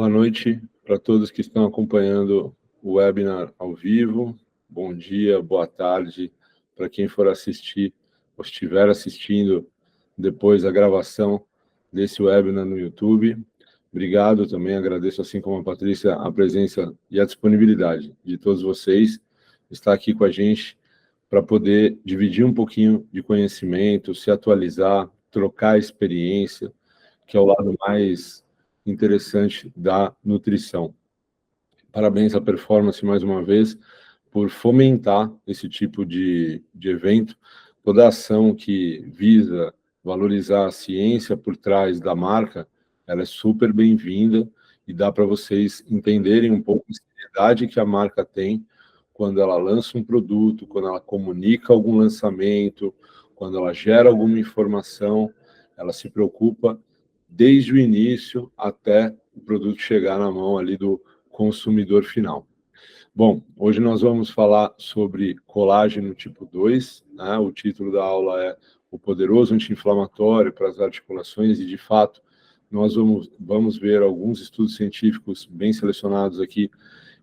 Boa noite para todos que estão acompanhando o webinar ao vivo. Bom dia, boa tarde para quem for assistir ou estiver assistindo depois a gravação desse webinar no YouTube. Obrigado também, agradeço, assim como a Patrícia, a presença e a disponibilidade de todos vocês estar aqui com a gente para poder dividir um pouquinho de conhecimento, se atualizar, trocar experiência, que é o lado mais interessante da nutrição. Parabéns à Performance, mais uma vez, por fomentar esse tipo de evento. Toda ação que visa valorizar a ciência por trás da marca, ela é super bem-vinda e dá para vocês entenderem um pouco a seriedade que a marca tem quando ela lança um produto, quando ela comunica algum lançamento, quando ela gera alguma informação, ela se preocupa desde o início até o produto chegar na mão ali do consumidor final. Bom, hoje nós vamos falar sobre colágeno tipo 2, né? O título da aula é o poderoso anti-inflamatório para as articulações e, de fato, nós vamos ver alguns estudos científicos bem selecionados aqui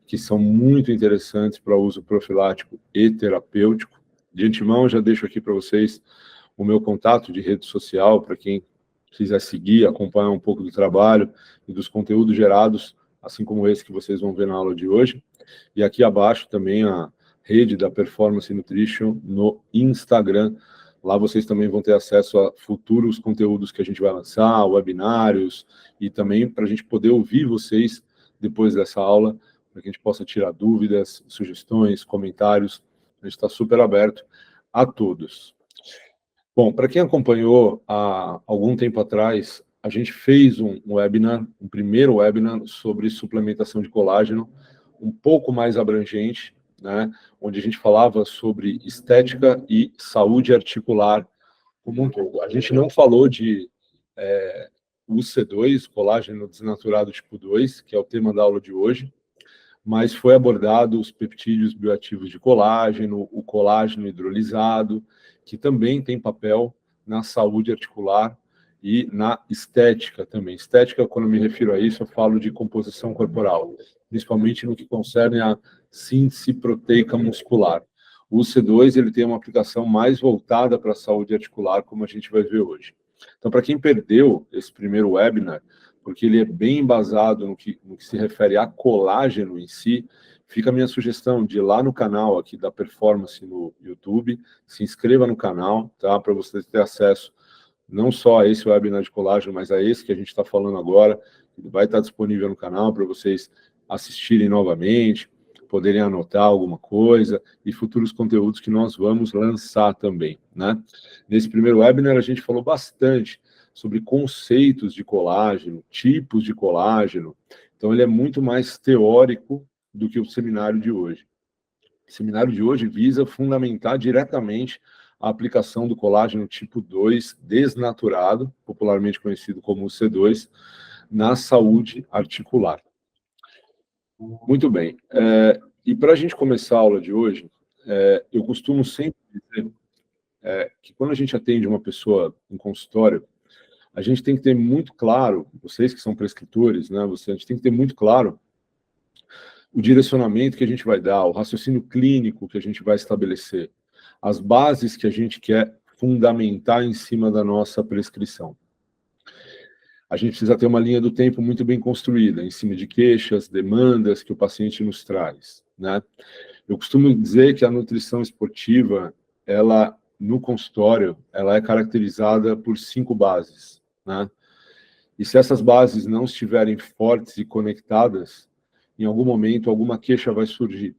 que são muito interessantes para uso profilático e terapêutico. De antemão, eu já deixo aqui para vocês o meu contato de rede social, para quem quiser seguir, acompanhar um pouco do trabalho e dos conteúdos gerados, assim como esse que vocês vão ver na aula de hoje. E aqui abaixo também a rede da Performance Nutrition no Instagram. Lá vocês também vão ter acesso a futuros conteúdos que a gente vai lançar, webinários, e também para a gente poder ouvir vocês depois dessa aula, para que a gente possa tirar dúvidas, sugestões, comentários. A gente está super aberto a todos. Bom, para quem acompanhou há algum tempo atrás, a gente fez um webinar, um primeiro webinar sobre suplementação de colágeno, um pouco mais abrangente, né, onde a gente falava sobre estética e saúde articular como um todo. A gente não falou de UC2, colágeno desnaturado tipo 2, que é o tema da aula de hoje, mas foi abordado os peptídeos bioativos de colágeno, o colágeno hidrolisado, que também tem papel na saúde articular e na estética também. Estética, quando me refiro a isso, eu falo de composição corporal, principalmente no que concerne a síntese proteica muscular. O C2 ele tem uma aplicação mais voltada para a saúde articular, como a gente vai ver hoje. Então, para quem perdeu esse primeiro webinar, porque ele é bem embasado no que se refere a colágeno em si, fica a minha sugestão de ir lá no canal aqui da Performance no YouTube, se inscreva no canal, tá? Para você ter acesso não só a esse webinar de colágeno, mas a esse que a gente está falando agora, que vai estar disponível no canal para vocês assistirem novamente, poderem anotar alguma coisa e futuros conteúdos que nós vamos lançar também, né? Nesse primeiro webinar a gente falou bastante sobre conceitos de colágeno, tipos de colágeno. Então, ele é muito mais teórico do que o seminário de hoje. O seminário de hoje visa fundamentar diretamente a aplicação do colágeno tipo 2 desnaturado, popularmente conhecido como o C2, na saúde articular. Muito bem. E para a gente começar a aula de hoje, eu costumo sempre dizer que quando a gente atende uma pessoa em consultório, a gente tem que ter muito claro, vocês que são prescritores, né, a gente tem que ter muito claro o direcionamento que a gente vai dar, o raciocínio clínico que a gente vai estabelecer, as bases que a gente quer fundamentar em cima da nossa prescrição. A gente precisa ter uma linha do tempo muito bem construída, em cima de queixas, demandas que o paciente nos traz, né? Eu costumo dizer que a nutrição esportiva, ela, no consultório, ela é caracterizada por 5 bases, né? E se essas bases não estiverem fortes e conectadas, em algum momento alguma queixa vai surgir.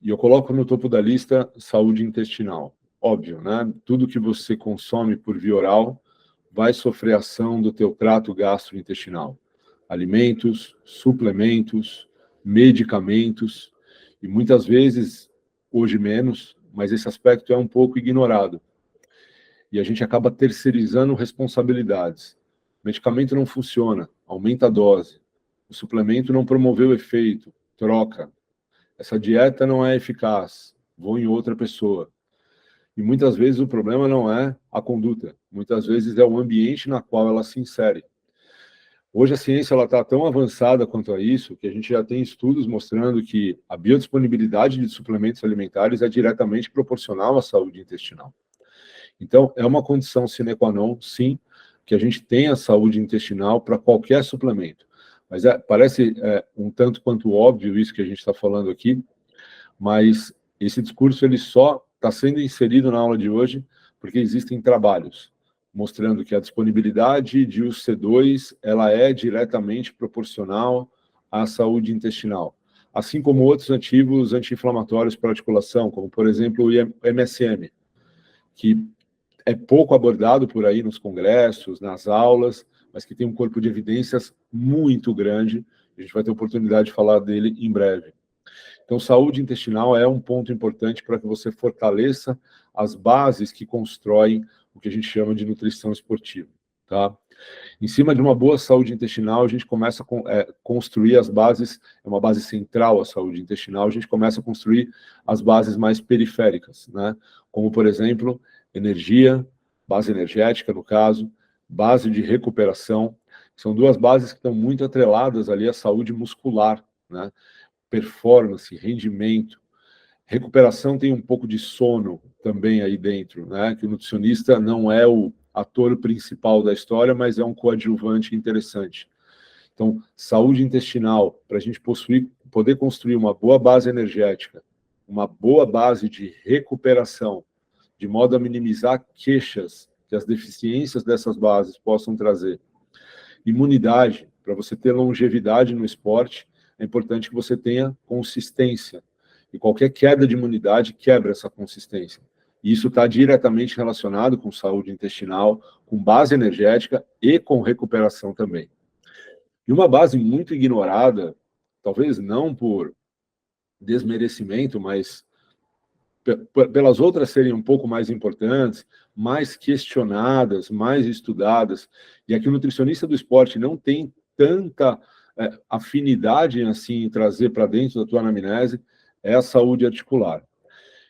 E eu coloco no topo da lista saúde intestinal. Óbvio, né? Tudo que você consome por via oral vai sofrer ação do teu trato gastrointestinal. Alimentos, suplementos, medicamentos, e muitas vezes, hoje menos, mas esse aspecto é um pouco ignorado. E a gente acaba terceirizando responsabilidades. O medicamento não funciona, aumenta a dose. O suplemento não promoveu o efeito, troca. Essa dieta não é eficaz, vou em outra pessoa. E muitas vezes o problema não é a conduta, muitas vezes é o ambiente na qual ela se insere. Hoje a ciência está tão avançada quanto a isso, que a gente já tem estudos mostrando que a biodisponibilidade de suplementos alimentares é diretamente proporcional à saúde intestinal. Então, é uma condição sine qua non, sim, que a gente tenha saúde intestinal para qualquer suplemento. Mas parece um tanto quanto óbvio isso que a gente está falando aqui, mas esse discurso ele só está sendo inserido na aula de hoje porque existem trabalhos mostrando que a disponibilidade de UC2 ela é diretamente proporcional à saúde intestinal, assim como outros ativos anti-inflamatórios para articulação, como, por exemplo, o MSM, que é pouco abordado por aí nos congressos, nas aulas, mas que tem um corpo de evidências muito grande. A gente vai ter oportunidade de falar dele em breve. Então, saúde intestinal é um ponto importante para que você fortaleça as bases que constroem o que a gente chama de nutrição esportiva, tá? Em cima de uma boa saúde intestinal, a gente começa a construir as bases, é uma base central a saúde intestinal, a gente começa a construir as bases mais periféricas, né? Como, por exemplo, energia, base energética, no caso, base de recuperação, são duas bases que estão muito atreladas ali à saúde muscular, né? Performance, rendimento. Recuperação tem um pouco de sono também aí dentro, né? Que o nutricionista não é o ator principal da história, mas é um coadjuvante interessante. Então, saúde intestinal, para a gente poder construir uma boa base energética, uma boa base de recuperação, de modo a minimizar queixas que as deficiências dessas bases possam trazer. Imunidade, para você ter longevidade no esporte, é importante que você tenha consistência. E qualquer queda de imunidade quebra essa consistência. E isso está diretamente relacionado com saúde intestinal, com base energética e com recuperação também. E uma base muito ignorada, talvez não por desmerecimento, mas pelas outras serem um pouco mais importantes, mais questionadas, mais estudadas, e aqui o nutricionista do esporte não tem tanta afinidade assim em trazer para dentro da tua anamnese, é a saúde articular.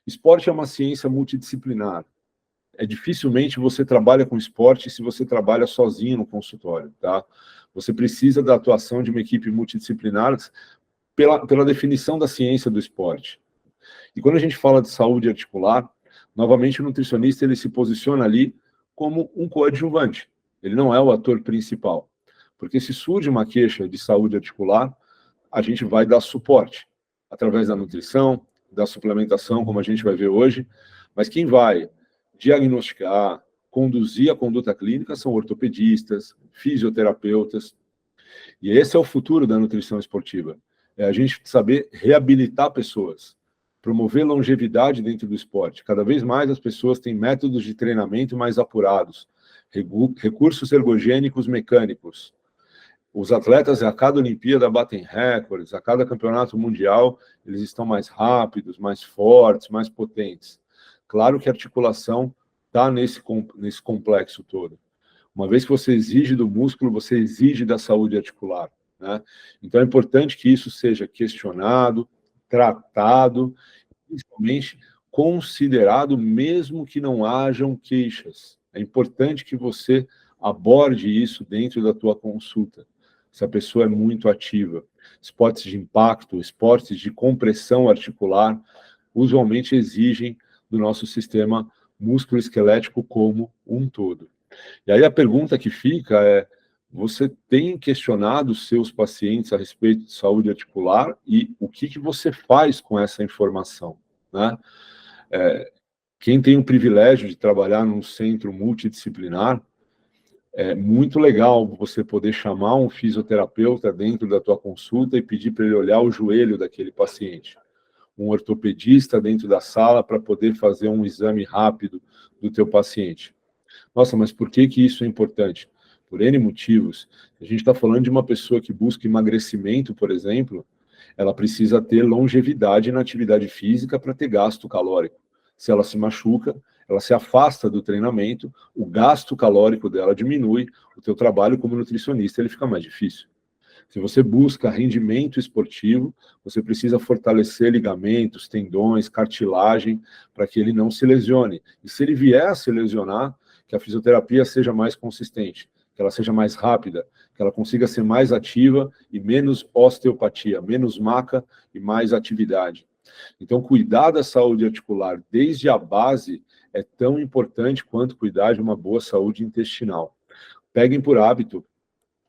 Esporte é uma ciência multidisciplinar. Dificilmente você trabalha com esporte se você trabalha sozinho no consultório, tá? Você precisa da atuação de uma equipe multidisciplinar pela definição da ciência do esporte. E quando a gente fala de saúde articular, novamente o nutricionista ele se posiciona ali como um coadjuvante. Ele não é o ator principal. Porque se surge uma queixa de saúde articular, a gente vai dar suporte através da nutrição, da suplementação, como a gente vai ver hoje, mas quem vai diagnosticar, conduzir a conduta clínica são ortopedistas, fisioterapeutas, e esse é o futuro da nutrição esportiva. É a gente saber reabilitar pessoas, promover longevidade dentro do esporte. Cada vez mais as pessoas têm métodos de treinamento mais apurados, recursos ergogênicos mecânicos. Os atletas, a cada Olimpíada, batem recordes, a cada campeonato mundial, eles estão mais rápidos, mais fortes, mais potentes. Claro que a articulação está nesse complexo todo. Uma vez que você exige do músculo, você exige da saúde articular, né? Então é importante que isso seja questionado, tratado, principalmente considerado, mesmo que não hajam queixas. É importante que você aborde isso dentro da tua consulta. Se a pessoa é muito ativa. Esportes de impacto, esportes de compressão articular, usualmente exigem do nosso sistema músculo-esquelético como um todo. E aí a pergunta que fica é, você tem questionado os seus pacientes a respeito de saúde articular e o que você faz com essa informação, né? Quem tem o privilégio de trabalhar num centro multidisciplinar, é muito legal você poder chamar um fisioterapeuta dentro da tua consulta e pedir para ele olhar o joelho daquele paciente. Um ortopedista dentro da sala para poder fazer um exame rápido do teu paciente. Nossa, mas por que isso é importante? Por N motivos. A gente está falando de uma pessoa que busca emagrecimento, por exemplo, ela precisa ter longevidade na atividade física para ter gasto calórico. Se ela se machuca, ela se afasta do treinamento, o gasto calórico dela diminui, o teu trabalho como nutricionista ele fica mais difícil. Se você busca rendimento esportivo, você precisa fortalecer ligamentos, tendões, cartilagem, para que ele não se lesione. E se ele vier a se lesionar, que a fisioterapia seja mais consistente. que ela seja mais rápida, que ela consiga ser mais ativa e menos osteopatia, menos maca e mais atividade. Então, cuidar da saúde articular desde a base é tão importante quanto cuidar de uma boa saúde intestinal. Peguem por hábito,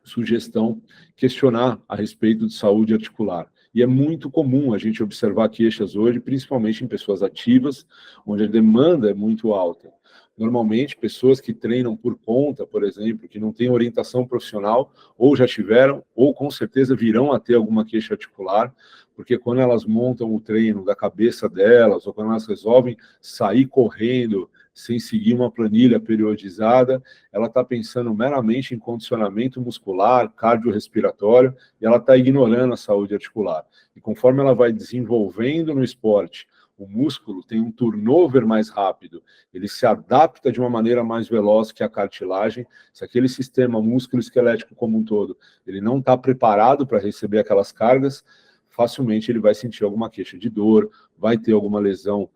sugestão, questionar a respeito de saúde articular. E é muito comum a gente observar queixas hoje, principalmente em pessoas ativas, onde a demanda é muito alta. Normalmente, pessoas que treinam por conta, por exemplo, que não têm orientação profissional, ou já tiveram, ou com certeza virão a ter alguma queixa articular, porque quando elas montam o treino da cabeça delas, ou quando elas resolvem sair correndo sem seguir uma planilha periodizada, ela está pensando meramente em condicionamento muscular, cardiorrespiratório, e ela está ignorando a saúde articular. E conforme ela vai desenvolvendo no esporte, o músculo tem um turnover mais rápido, ele se adapta de uma maneira mais veloz que a cartilagem. Se aquele sistema músculo-esquelético como um todo, ele não está preparado para receber aquelas cargas, facilmente ele vai sentir alguma queixa de dor, vai ter alguma lesão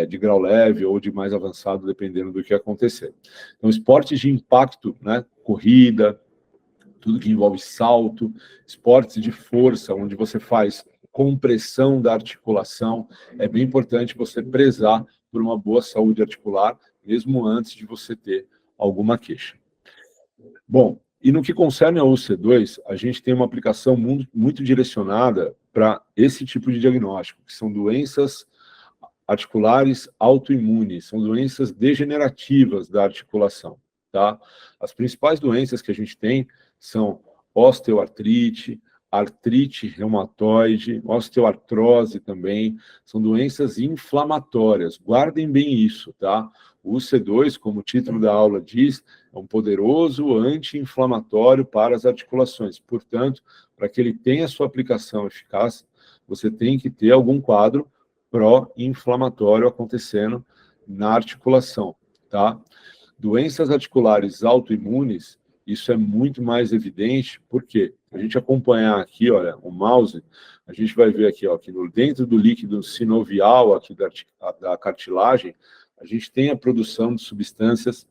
de grau leve ou de mais avançado, dependendo do que acontecer. Então, esportes de impacto, né, corrida, tudo que envolve salto, esportes de força, onde você faz compressão da articulação, é bem importante você prezar por uma boa saúde articular, mesmo antes de você ter alguma queixa. Bom, e no que concerne ao UC2, a gente tem uma aplicação muito direcionada para esse tipo de diagnóstico, que são doenças articulares autoimunes, são doenças degenerativas da articulação, tá? As principais doenças que a gente tem são osteoartrite, artrite reumatoide, osteoartrose também, são doenças inflamatórias. Guardem bem isso, tá? O UC2, como o título da aula diz, é um poderoso anti-inflamatório para as articulações. Portanto, para que ele tenha sua aplicação eficaz, você tem que ter algum quadro pró-inflamatório acontecendo na articulação, tá? Doenças articulares autoimunes, isso é muito mais evidente, porque a gente acompanhar aqui, olha, o mouse, a gente vai ver aqui, ó, que dentro do líquido sinovial aqui da cartilagem, a gente tem a produção de substâncias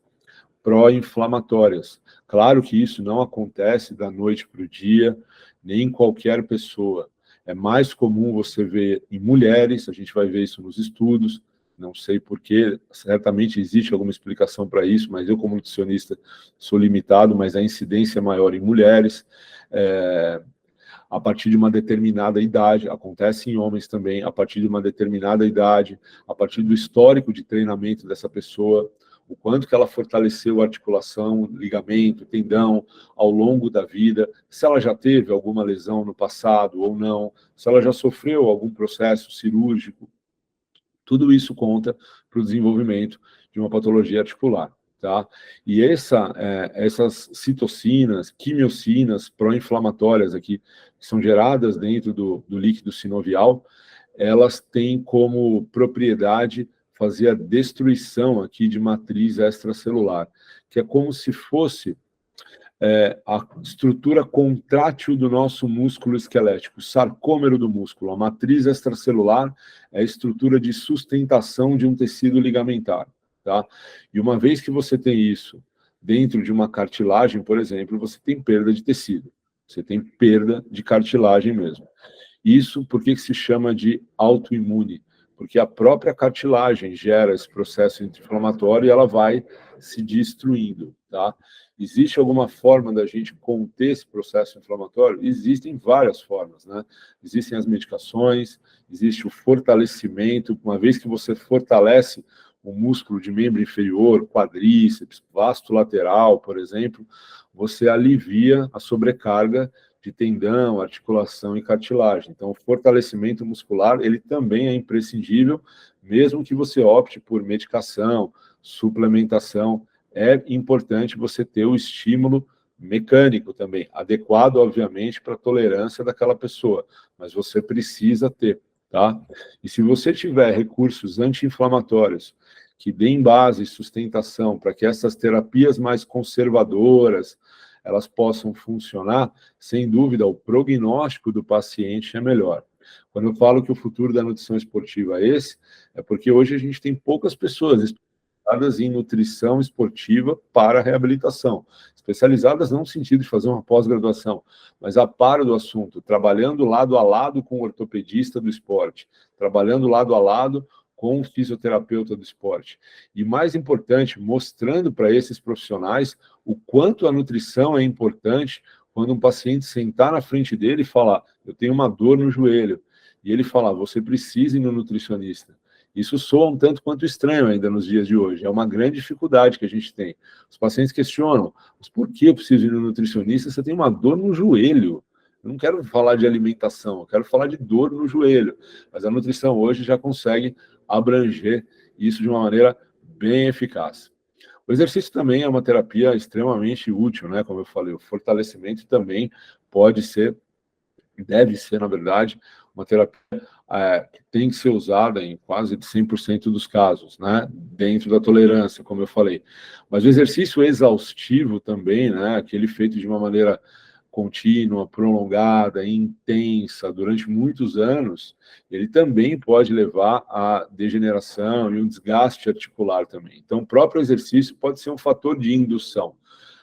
pró-inflamatórias. Claro que isso não acontece da noite para o dia, nem em qualquer pessoa. É mais comum você ver em mulheres, a gente vai ver isso nos estudos, não sei porquê, certamente existe alguma explicação para isso, mas eu, como nutricionista, sou limitado, mas a incidência é maior em mulheres, a partir de uma determinada idade, acontece em homens também, a partir de uma determinada idade, a partir do histórico de treinamento dessa pessoa, o quanto que ela fortaleceu a articulação, ligamento, tendão, ao longo da vida, se ela já teve alguma lesão no passado ou não, se ela já sofreu algum processo cirúrgico, tudo isso conta para o desenvolvimento de uma patologia articular, tá? E essas citocinas, quimiocinas pró-inflamatórias aqui, que são geradas dentro do líquido sinovial, elas têm como propriedade fazer a destruição aqui de matriz extracelular, que é como se fosse a estrutura contrátil do nosso músculo esquelético, o sarcômero do músculo. A matriz extracelular é a estrutura de sustentação de um tecido ligamentar, tá? E uma vez que você tem isso dentro de uma cartilagem, por exemplo, você tem perda de tecido, você tem perda de cartilagem mesmo. Isso por que se chama de autoimune? Porque a própria cartilagem gera esse processo inflamatório e ela vai se destruindo, tá? Existe alguma forma da gente conter esse processo inflamatório? Existem várias formas, né? Existem as medicações, existe o fortalecimento. Uma vez que você fortalece o músculo de membro inferior, quadríceps, vasto lateral, por exemplo, você alivia a sobrecarga de tendão, articulação e cartilagem. Então, o fortalecimento muscular, ele também é imprescindível, mesmo que você opte por medicação, suplementação, é importante você ter o estímulo mecânico também, adequado, obviamente, para a tolerância daquela pessoa, mas você precisa ter, tá? E se você tiver recursos anti-inflamatórios que deem base e sustentação para que essas terapias mais conservadoras, elas possam funcionar, sem dúvida, o prognóstico do paciente é melhor. Quando eu falo que o futuro da nutrição esportiva é esse, é porque hoje a gente tem poucas pessoas especializadas em nutrição esportiva para reabilitação. Especializadas não no sentido de fazer uma pós-graduação, mas a par do assunto, trabalhando lado a lado com o ortopedista do esporte, trabalhando lado a lado com o fisioterapeuta do esporte. E mais importante, mostrando para esses profissionais o quanto a nutrição é importante quando um paciente sentar na frente dele e falar, eu tenho uma dor no joelho, e ele falar, você precisa ir no nutricionista. Isso soa um tanto quanto estranho ainda nos dias de hoje. É uma grande dificuldade que a gente tem. Os pacientes questionam, mas por que eu preciso ir no nutricionista? Você tem uma dor no joelho. Eu não quero falar de alimentação, eu quero falar de dor no joelho. Mas a nutrição hoje já consegue abranger isso de uma maneira bem eficaz. O exercício também é uma terapia extremamente útil, né? Como eu falei, o fortalecimento também pode ser, deve ser, na verdade, uma terapia que tem que ser usada em quase 100% dos casos, né? Dentro da tolerância, como eu falei. Mas o exercício exaustivo também, né? Aquele feito de uma maneira contínua, prolongada, intensa, durante muitos anos, ele também pode levar à degeneração e um desgaste articular também. Então, o próprio exercício pode ser um fator de indução.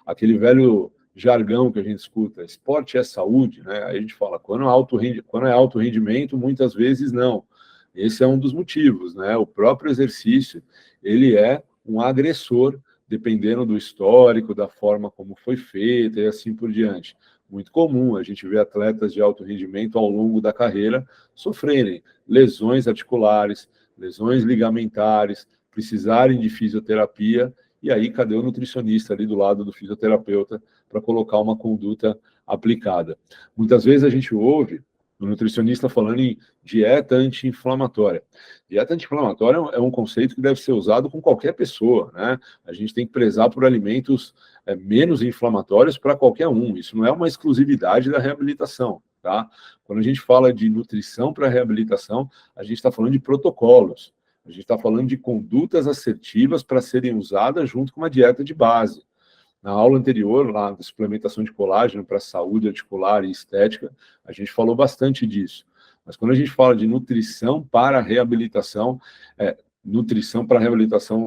Aquele velho jargão que a gente escuta, esporte é saúde, né? Aí a gente fala, quando é alto rendimento, muitas vezes não. Esse é um dos motivos, né? O próprio exercício, ele é um agressor, dependendo do histórico, da forma como foi feita e assim por diante. Muito comum a gente ver atletas de alto rendimento ao longo da carreira sofrerem lesões articulares, lesões ligamentares, precisarem de fisioterapia, e aí cadê o nutricionista ali do lado do fisioterapeuta para colocar uma conduta aplicada? Muitas vezes a gente ouve o nutricionista falando em dieta anti-inflamatória. Dieta anti-inflamatória é um conceito que deve ser usado com qualquer pessoa, né? A gente tem que prezar por alimentos menos inflamatórios para qualquer um. Isso não é uma exclusividade da reabilitação, tá? Quando a gente fala de nutrição para reabilitação, a gente está falando de protocolos. A gente está falando de condutas assertivas para serem usadas junto com uma dieta de base. Na aula anterior, lá da suplementação de colágeno para saúde articular e estética, a gente falou bastante disso. Mas quando a gente fala de nutrição para reabilitação,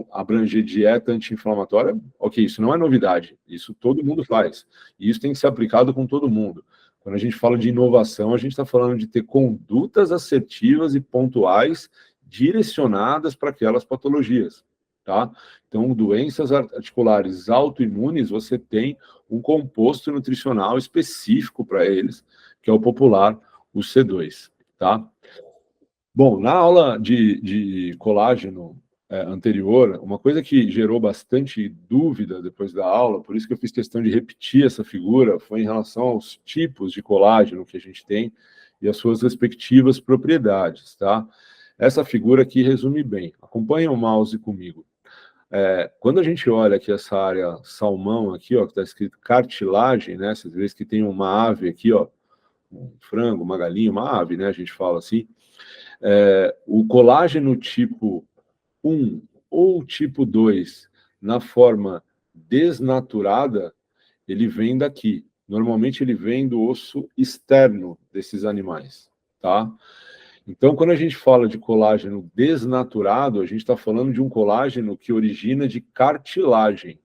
abranger dieta anti-inflamatória, ok, isso não é novidade, isso todo mundo faz. E isso tem que ser aplicado com todo mundo. Quando a gente fala de inovação, a gente está falando de ter condutas assertivas e pontuais direcionadas para aquelas patologias, tá? Então, doenças articulares autoimunes, você tem um composto nutricional específico para eles, que é o popular, o C2, tá? Bom, na aula de colágeno anterior, uma coisa que gerou bastante dúvida depois da aula, por isso que eu fiz questão de repetir essa figura, foi em relação aos tipos de colágeno que a gente tem e as suas respectivas propriedades, tá? Essa figura aqui resume bem. Acompanhe o mouse comigo. Quando a gente olha aqui essa área salmão aqui, ó, que está escrito cartilagem, né? Vocês veem que tem uma ave aqui, ó, um frango, uma galinha, uma ave, né? A gente fala assim. O colágeno tipo 1 ou tipo 2, na forma desnaturada, ele vem daqui. Normalmente ele vem do osso externo desses animais, tá? Então, quando a gente fala de colágeno desnaturado, a gente está falando de um colágeno que origina de cartilagem.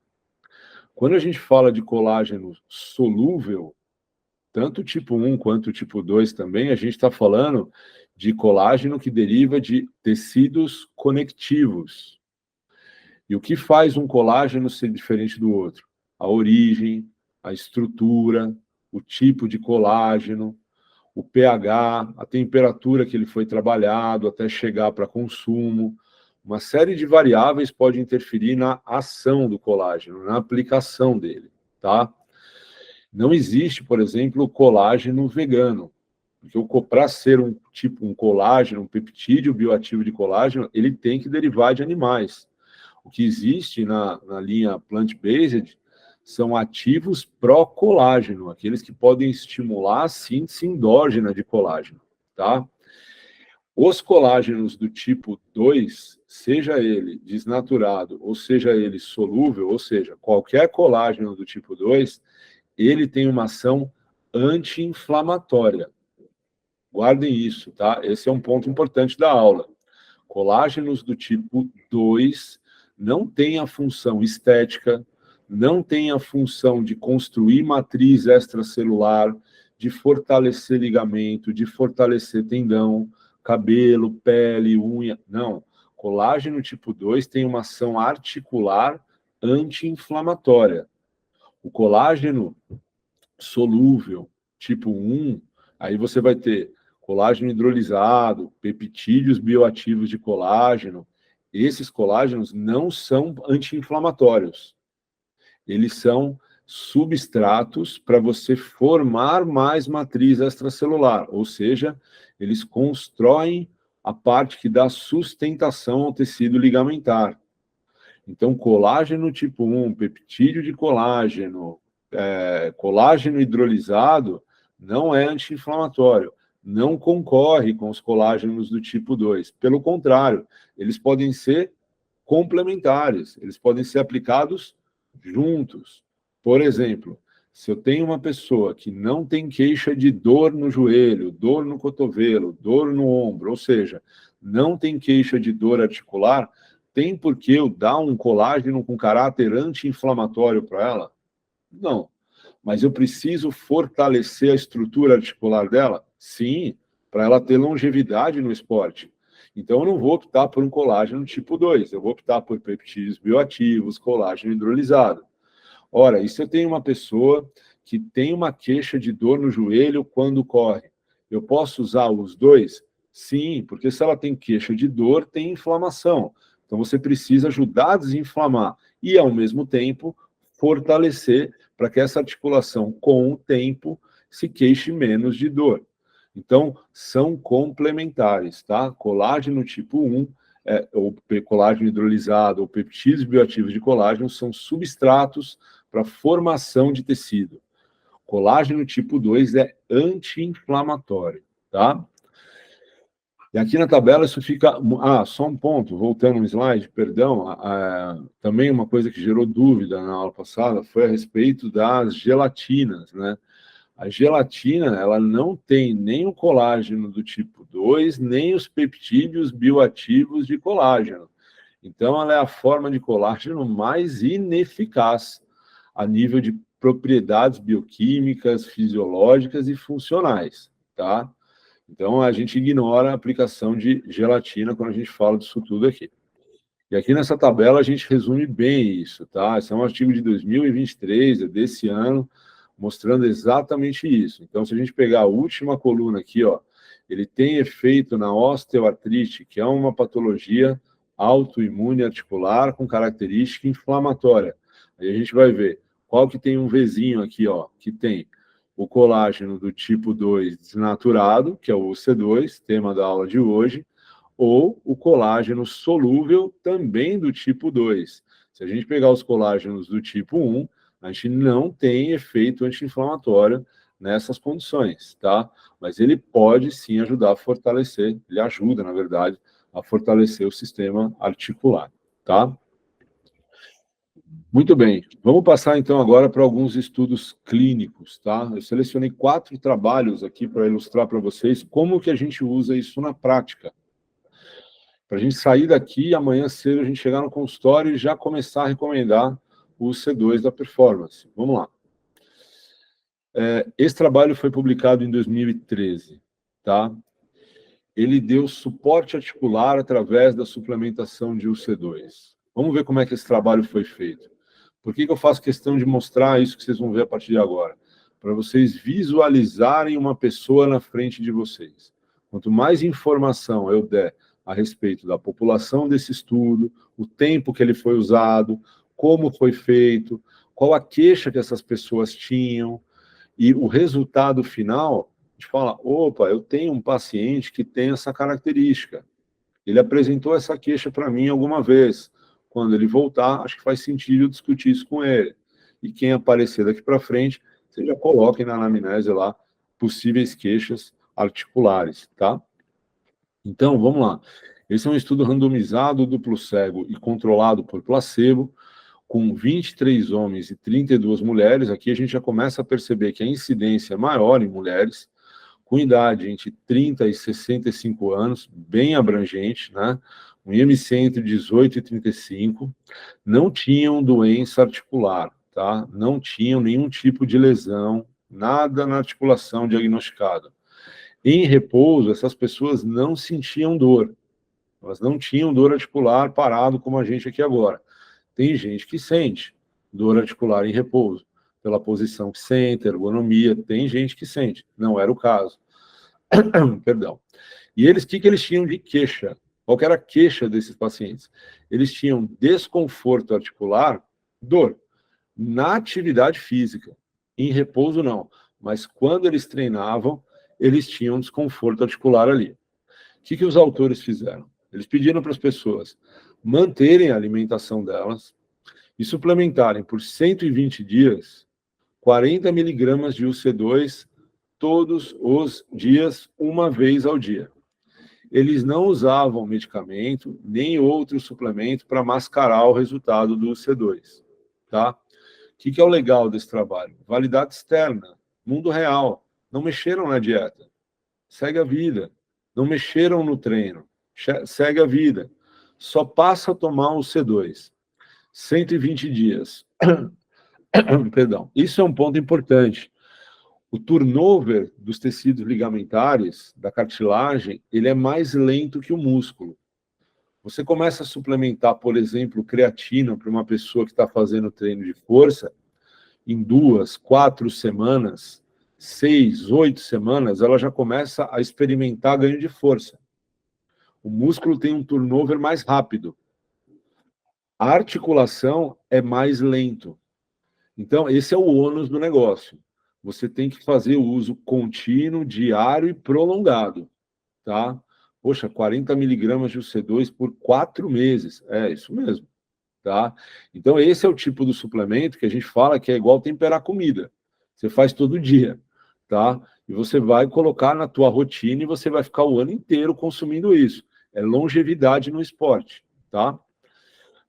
Quando a gente fala de colágeno solúvel, tanto o tipo 1 quanto o tipo 2 também, a gente está falando de colágeno que deriva de tecidos conectivos. E o que faz um colágeno ser diferente do outro? A origem, a estrutura, o tipo de colágeno, o pH, a temperatura que ele foi trabalhado até chegar para consumo. Uma série de variáveis pode interferir na ação do colágeno, na aplicação dele, tá? Não existe, por exemplo, o colágeno vegano, porque para ser um colágeno, um peptídeo bioativo de colágeno, ele tem que derivar de animais. O que existe na linha plant-based são ativos pró-colágeno, aqueles que podem estimular a síntese endógena de colágeno, tá? Os colágenos do tipo 2, seja ele desnaturado ou seja ele solúvel, ou seja, qualquer colágeno do tipo 2, ele tem uma ação anti-inflamatória. Guardem isso, tá? Esse é um ponto importante da aula. Colágenos do tipo 2 não tem a função estética, não tem a função de construir matriz extracelular, de fortalecer ligamento, de fortalecer tendão, cabelo, pele, unha. Não. Colágeno tipo 2 tem uma ação articular anti-inflamatória. O colágeno solúvel tipo 1, aí você vai ter colágeno hidrolisado, peptídeos bioativos de colágeno. Esses colágenos não são anti-inflamatórios. Eles são substratos para você formar mais matriz extracelular, ou seja, eles constroem a parte que dá sustentação ao tecido ligamentar. Então, colágeno tipo 1, peptídeo de colágeno, colágeno hidrolisado, não é anti-inflamatório, não concorre com os colágenos do tipo 2. Pelo contrário, eles podem ser complementares, eles podem ser aplicados juntos. Por exemplo, se eu tenho uma pessoa que não tem queixa de dor no joelho, dor no cotovelo, dor no ombro, ou seja, não tem queixa de dor articular, tem por que eu dar um colágeno com caráter anti-inflamatório para ela? Não. Mas eu preciso fortalecer a estrutura articular dela? Sim, para ela ter longevidade no esporte. Então, eu não vou optar por um colágeno tipo 2, eu vou optar por peptídeos bioativos, colágeno hidrolisado. Ora, e se eu tenho uma pessoa que tem uma queixa de dor no joelho quando corre, eu posso usar os dois? Sim, porque se ela tem queixa de dor, tem inflamação. Então, você precisa ajudar a desinflamar e, ao mesmo tempo, fortalecer para que essa articulação, com o tempo, se queixe menos de dor. Então, são complementares, tá? Colágeno tipo 1, ou colágeno hidrolisado, ou peptídeos bioativos de colágeno, são substratos para formação de tecido. Colágeno tipo 2 é anti-inflamatório, tá? E aqui na tabela isso fica... só um ponto, voltando no slide, perdão, também uma coisa que gerou dúvida na aula passada foi a respeito das gelatinas, né? A gelatina, ela não tem nem o colágeno do tipo 2, nem os peptídeos bioativos de colágeno. Então, ela é a forma de colágeno mais ineficaz a nível de propriedades bioquímicas, fisiológicas e funcionais, tá? Então, a gente ignora a aplicação de gelatina quando a gente fala disso tudo aqui. E aqui nessa tabela a gente resume bem isso, tá? Esse é um artigo de 2023, é desse ano, mostrando exatamente isso. Então, se a gente pegar a última coluna aqui, ó, ele tem efeito na osteoartrite, que é uma patologia autoimune articular com característica inflamatória. Aí a gente vai ver qual que tem um Vzinho aqui, ó, que tem o colágeno do tipo 2 desnaturado, que é o UC2, tema da aula de hoje, ou o colágeno solúvel, também do tipo 2. Se a gente pegar os colágenos do tipo 1, a gente não tem efeito anti-inflamatório nessas condições, tá? Mas ele pode sim ajudar a fortalecer, ele ajuda, na verdade, a fortalecer o sistema articular, tá? Muito bem, vamos passar então agora para alguns estudos clínicos, tá? Eu selecionei 4 trabalhos aqui para ilustrar para vocês como que a gente usa isso na prática. Para a gente sair daqui e amanhã cedo a gente chegar no consultório e já começar a recomendar o C2 da performance. Vamos lá. Esse trabalho foi publicado em 2013, tá? Ele deu suporte articular através da suplementação de UC2. Vamos ver como é que esse trabalho foi feito. Por que eu faço questão de mostrar isso que vocês vão ver a partir de agora? Para vocês visualizarem uma pessoa na frente de vocês. Quanto mais informação eu der a respeito da população desse estudo, o tempo que ele foi usado, como foi feito, qual a queixa que essas pessoas tinham, e o resultado final, a gente fala, opa, eu tenho um paciente que tem essa característica. Ele apresentou essa queixa para mim alguma vez. Quando ele voltar, acho que faz sentido discutir isso com ele. E quem aparecer daqui para frente, você já coloque na anamnese lá possíveis queixas articulares, tá? Então, vamos lá. Esse é um estudo randomizado, duplo cego e controlado por placebo, com 23 homens e 32 mulheres. Aqui a gente já começa a perceber que a incidência é maior em mulheres, com idade entre 30 e 65 anos, bem abrangente, né? Um IMC entre 18 e 35, não tinham doença articular, tá? Não tinham nenhum tipo de lesão, nada na articulação diagnosticado. Em repouso, essas pessoas não sentiam dor. Elas não tinham dor articular parado como a gente aqui agora. Tem gente que sente dor articular em repouso, pela posição que sente, ergonomia, tem gente que sente. Não era o caso. Perdão. E eles, o que eles tinham de queixa? Qual que era a queixa desses pacientes? Eles tinham desconforto articular, dor, na atividade física. Em repouso, não. Mas quando eles treinavam, eles tinham desconforto articular ali. O que os autores fizeram? Eles pediram para as pessoas manterem a alimentação delas e suplementarem por 120 dias 40 miligramas de UC2 todos os dias, uma vez ao dia. Eles não usavam medicamento nem outro suplemento para mascarar o resultado do UC2, tá? O que é o legal desse trabalho? Validade externa, mundo real. Não mexeram na dieta. Segue a vida. Não mexeram no treino. Segue a vida. Só passa a tomar o C2. 120 dias. Perdão. Isso é um ponto importante. O turnover dos tecidos ligamentares, da cartilagem, ele é mais lento que o músculo. Você começa a suplementar, por exemplo, creatina para uma pessoa que está fazendo treino de força, em 2, 4 semanas, 6, 8 semanas, ela já começa a experimentar ganho de força. O músculo tem um turnover mais rápido. A articulação é mais lento. Então, esse é o ônus do negócio. Você tem que fazer o uso contínuo, diário e prolongado, tá? Poxa, 40 miligramas de UC2 por 4 meses. É isso mesmo, tá? Então, esse é o tipo do suplemento que a gente fala que é igual temperar comida. Você faz todo dia, tá? E você vai colocar na tua rotina e você vai ficar o ano inteiro consumindo isso. É longevidade no esporte, tá? O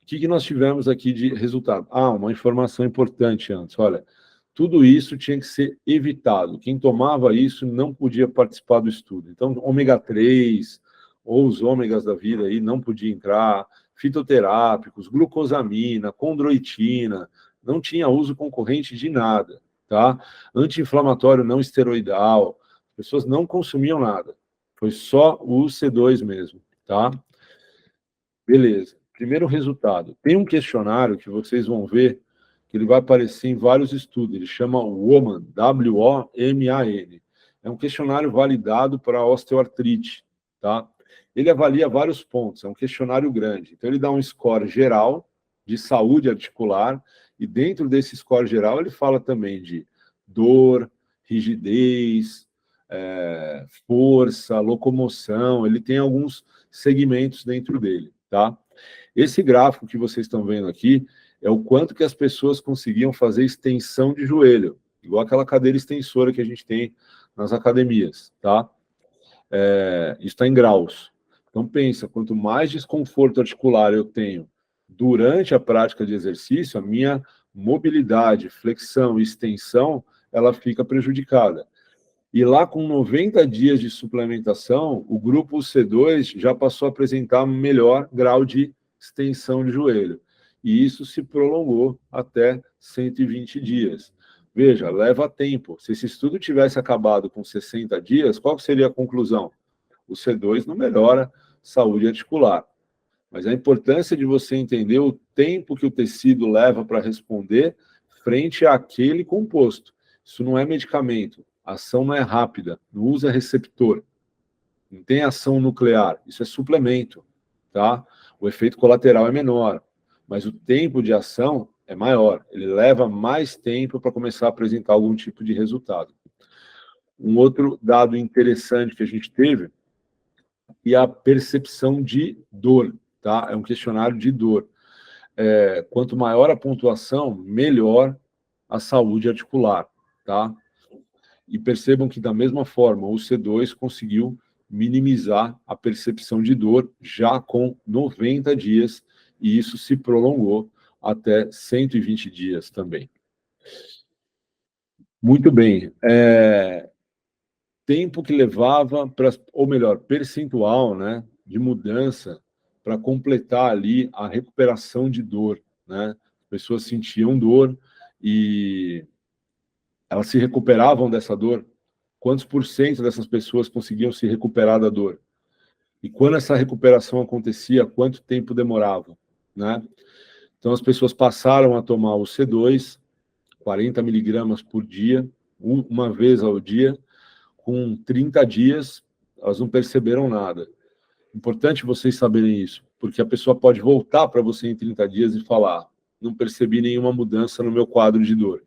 que nós tivemos aqui de resultado? Uma informação importante antes. Olha, tudo isso tinha que ser evitado. Quem tomava isso não podia participar do estudo. Então, ômega 3, ou os ômegas da vida aí, não podia entrar, fitoterápicos, glucosamina, condroitina, não tinha uso concorrente de nada, tá? Anti-inflamatório não esteroidal, as pessoas não consumiam nada. Foi só o C2 mesmo, tá? Beleza. Primeiro resultado. Tem um questionário que vocês vão ver que ele vai aparecer em vários estudos. Ele chama WOMAN, W-O-M-A-N. É um questionário validado para osteoartrite, tá? Ele avalia vários pontos, é um questionário grande. Então, ele dá um score geral de saúde articular e dentro desse score geral ele fala também de dor, rigidez, força, locomoção. Ele tem alguns segmentos dentro dele, tá? Esse gráfico que vocês estão vendo aqui é o quanto que as pessoas conseguiam fazer extensão de joelho, igual aquela cadeira extensora que a gente tem nas academias, tá? Isso está em graus. Então, pensa, quanto mais desconforto articular eu tenho durante a prática de exercício, a minha mobilidade, flexão e extensão, ela fica prejudicada. E lá, com 90 dias de suplementação, o grupo C2 já passou a apresentar melhor grau de extensão de joelho. E isso se prolongou até 120 dias. Veja, leva tempo. Se esse estudo tivesse acabado com 60 dias, qual seria a conclusão? O C2 não melhora saúde articular. Mas a importância de você entender o tempo que o tecido leva para responder frente àquele composto. Isso não é medicamento. A ação não é rápida, não usa receptor. Não tem ação nuclear. Isso é suplemento, tá? O efeito colateral é menor, mas o tempo de ação é maior. Ele leva mais tempo para começar a apresentar algum tipo de resultado. Um outro dado interessante que a gente teve é a percepção de dor, tá? É um questionário de dor. Quanto maior a pontuação, melhor a saúde articular, tá? E percebam que, da mesma forma, o C2 conseguiu minimizar a percepção de dor já com 90 dias, e isso se prolongou até 120 dias também. Muito bem. tempo que levava, ou melhor, percentual, né, de mudança para completar ali a recuperação de dor, né? As pessoas sentiam dor e elas se recuperavam dessa dor. Quantos por cento dessas pessoas conseguiam se recuperar da dor? E quando essa recuperação acontecia, quanto tempo demorava, né? Então, as pessoas passaram a tomar o C2, 40 miligramas por dia, uma vez ao dia, com 30 dias, elas não perceberam nada. Importante vocês saberem isso, porque a pessoa pode voltar para você em 30 dias e falar: não percebi nenhuma mudança no meu quadro de dor.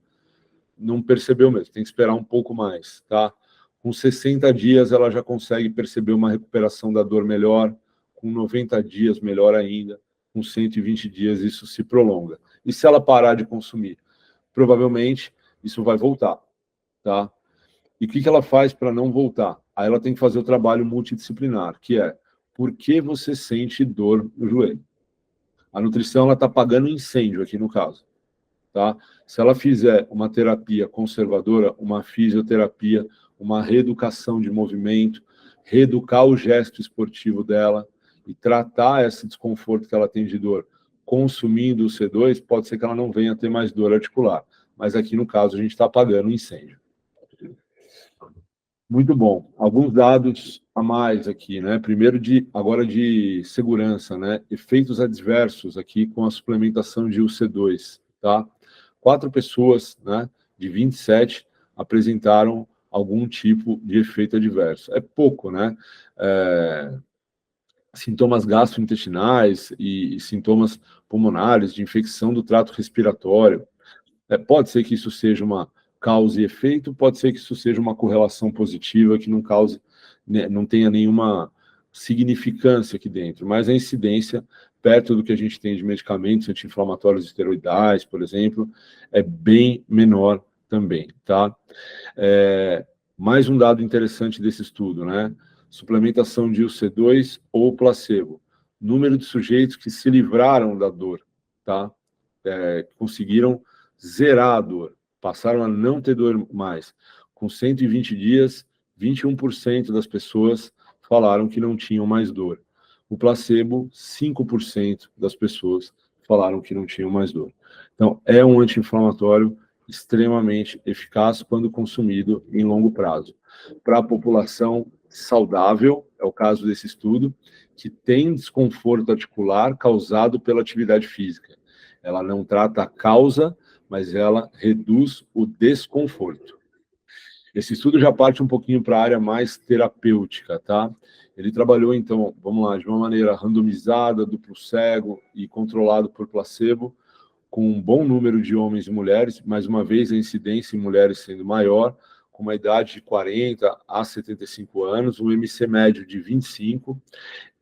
Não percebeu mesmo, tem que esperar um pouco mais, tá? Com 60 dias ela já consegue perceber uma recuperação da dor melhor, com 90 dias melhor ainda, com 120 dias isso se prolonga. E se ela parar de consumir? Provavelmente isso vai voltar, tá? E o que ela faz para não voltar? Aí ela tem que fazer o trabalho multidisciplinar, que é: por que você sente dor no joelho? A nutrição ela está apagando incêndio aqui no caso, tá? Se ela fizer uma terapia conservadora, uma fisioterapia, uma reeducação de movimento, reeducar o gesto esportivo dela e tratar esse desconforto que ela tem de dor consumindo o C2, pode ser que ela não venha a ter mais dor articular. Mas aqui no caso a gente está apagando um incêndio. Muito bom. Alguns dados a mais aqui, né? Primeiro, agora de segurança, né? Efeitos adversos aqui com a suplementação de UC2, tá? 4 pessoas, né, de 27 apresentaram algum tipo de efeito adverso. É pouco, né? Sintomas gastrointestinais e sintomas pulmonares de infecção do trato respiratório. Pode ser que isso seja uma causa e efeito, pode ser que isso seja uma correlação positiva que não cause, né, não tenha nenhuma significância aqui dentro, mas a incidência, perto do que a gente tem de medicamentos anti-inflamatórios esteroidais, por exemplo, é bem menor também, tá? Mais um dado interessante desse estudo, né? Suplementação de UC2 ou placebo. Número de sujeitos que se livraram da dor, tá? Conseguiram zerar a dor, passaram a não ter dor mais. Com 120 dias, 21% das pessoas falaram que não tinham mais dor. O placebo, 5% das pessoas falaram que não tinham mais dor. Então, é um anti-inflamatório extremamente eficaz quando consumido em longo prazo. Para a população saudável, é o caso desse estudo, que tem desconforto articular causado pela atividade física. Ela não trata a causa, mas ela reduz o desconforto. Esse estudo já parte um pouquinho para a área mais terapêutica, tá? Ele trabalhou, então, vamos lá, de uma maneira randomizada, duplo cego e controlado por placebo, com um bom número de homens e mulheres, mais uma vez a incidência em mulheres sendo maior, com uma idade de 40 a 75 anos, um MC médio de 25.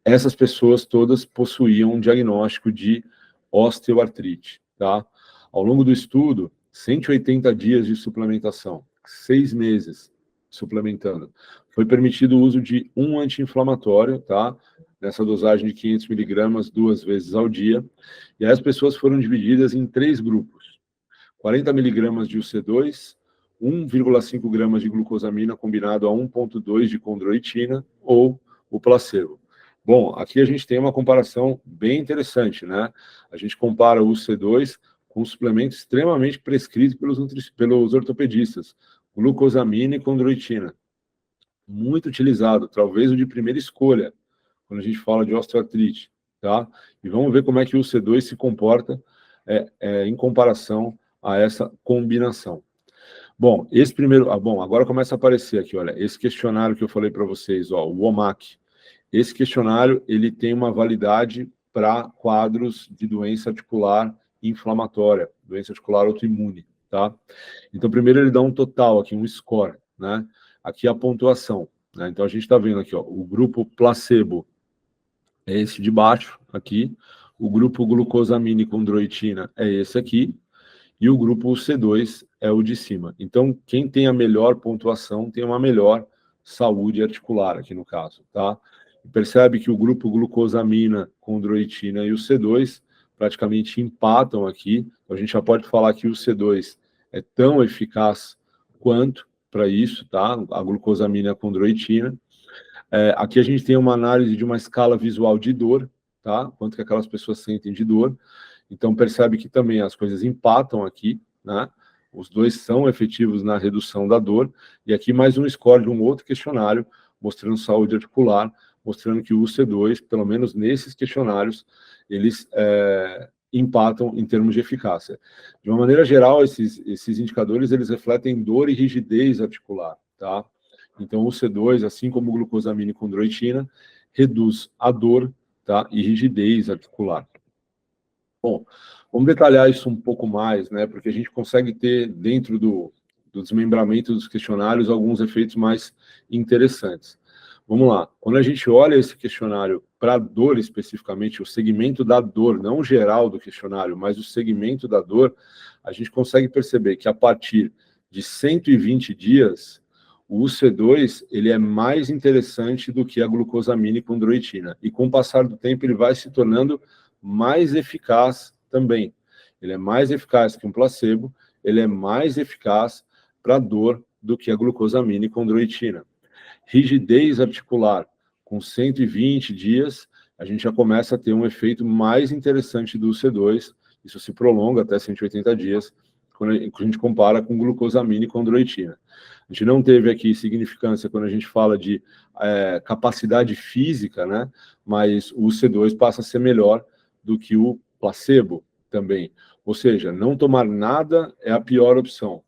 Essas pessoas todas possuíam um diagnóstico de osteoartrite, tá? Ao longo do estudo, 180 dias de suplementação, 6 meses suplementando. Foi permitido o uso de um anti-inflamatório, tá? Nessa dosagem de 500 miligramas 2 vezes ao dia. E aí as pessoas foram divididas em 3 grupos. 40 miligramas de UC2, 1,5 gramas de glucosamina combinado a 1,2 de condroitina ou o placebo. Bom, aqui a gente tem uma comparação bem interessante, né? A gente compara o UC2 com um suplemento extremamente prescrito pelos ortopedistas, glucosamina e condroitina. Muito utilizado, talvez o de primeira escolha, quando a gente fala de osteoartrite, tá? E vamos ver como é que o UC2 se comporta em comparação a essa combinação. Bom, esse primeiro... bom, agora começa a aparecer aqui, olha, esse questionário que eu falei para vocês, ó, o WOMAC. Esse questionário, ele tem uma validade para quadros de doença articular inflamatória, doença articular autoimune, tá? Então, primeiro ele dá um total aqui, um score, né? Aqui a pontuação, né? Então, a gente está vendo aqui, ó, o grupo placebo é esse de baixo, aqui. O grupo glucosamina e condroitina é esse aqui. E o grupo C2 é o de cima. Então, quem tem a melhor pontuação tem uma melhor saúde articular, aqui no caso, tá? Percebe que o grupo glucosamina, condroitina e o C2 praticamente empatam aqui. Então, a gente já pode falar que o C2 é tão eficaz quanto para isso, tá? A glucosamina e a condroitina. Aqui a gente tem uma análise de uma escala visual de dor, tá? Quanto que aquelas pessoas sentem de dor. Então, percebe que também as coisas empatam aqui, né? Os dois são efetivos na redução da dor. E aqui mais um score de um outro questionário, mostrando saúde articular, mostrando que o UC2, pelo menos nesses questionários, eles empatam em termos de eficácia. De uma maneira geral, esses indicadores, eles refletem dor e rigidez articular, tá? Então, o C2, assim como glucosamina e condroitina, reduz a dor, tá? E rigidez articular. Bom, vamos detalhar isso um pouco mais, né? Porque a gente consegue ter, dentro do desmembramento dos questionários, alguns efeitos mais interessantes. Vamos lá. Quando a gente olha esse questionário para dor especificamente, o segmento da dor, não o geral do questionário, mas o segmento da dor, a gente consegue perceber que a partir de 120 dias, o UC2 ele é mais interessante do que a glucosamina e condroitina. E com o passar do tempo, ele vai se tornando mais eficaz também. Ele é mais eficaz que um placebo, ele é mais eficaz para dor do que a glucosamina e condroitina. Rigidez articular, com 120 dias, a gente já começa a ter um efeito mais interessante do UC2, isso se prolonga até 180 dias, quando a gente compara com glucosamina e condroitina. A gente não teve aqui significância quando a gente fala de capacidade física, né? Mas o UC2 passa a ser melhor do que o placebo também. Ou seja, não tomar nada é a pior opção.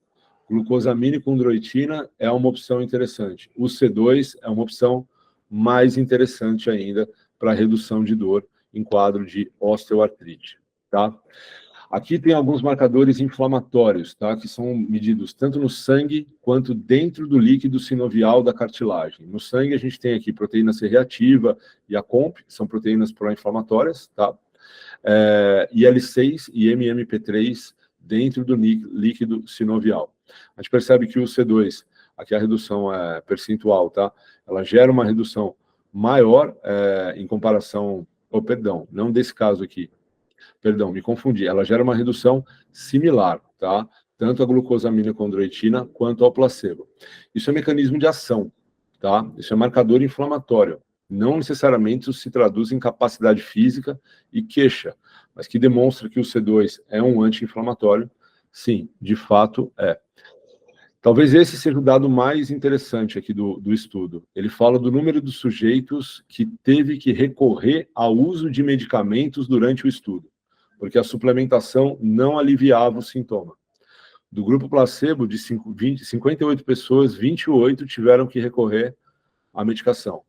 Glucosamina e condroitina é uma opção interessante. O C2 é uma opção mais interessante ainda para redução de dor em quadro de osteoartrite, tá? Aqui tem alguns marcadores inflamatórios, tá? Que são medidos tanto no sangue quanto dentro do líquido sinovial da cartilagem. No sangue a gente tem aqui proteína C reativa e a COMP, que são proteínas pró-inflamatórias, tá? IL-6 e MMP3 dentro do líquido sinovial. A gente percebe que o C2, aqui a redução é percentual, tá? Ela gera uma redução maior em comparação... Oh, perdão, não desse caso aqui. Perdão, me confundi. Ela gera uma redução similar, tá? Tanto a glucosamina condroitina quanto ao placebo. Isso é mecanismo de ação, tá? Isso é marcador inflamatório. Não necessariamente isso se traduz em capacidade física e queixa, mas que demonstra que o C2 é um anti-inflamatório. Sim, de fato é. Talvez esse seja o dado mais interessante aqui do estudo. Ele fala do número de sujeitos que teve que recorrer ao uso de medicamentos durante o estudo, porque a suplementação não aliviava o sintoma. Do grupo placebo, de 58 pessoas, 28 tiveram que recorrer à medicação.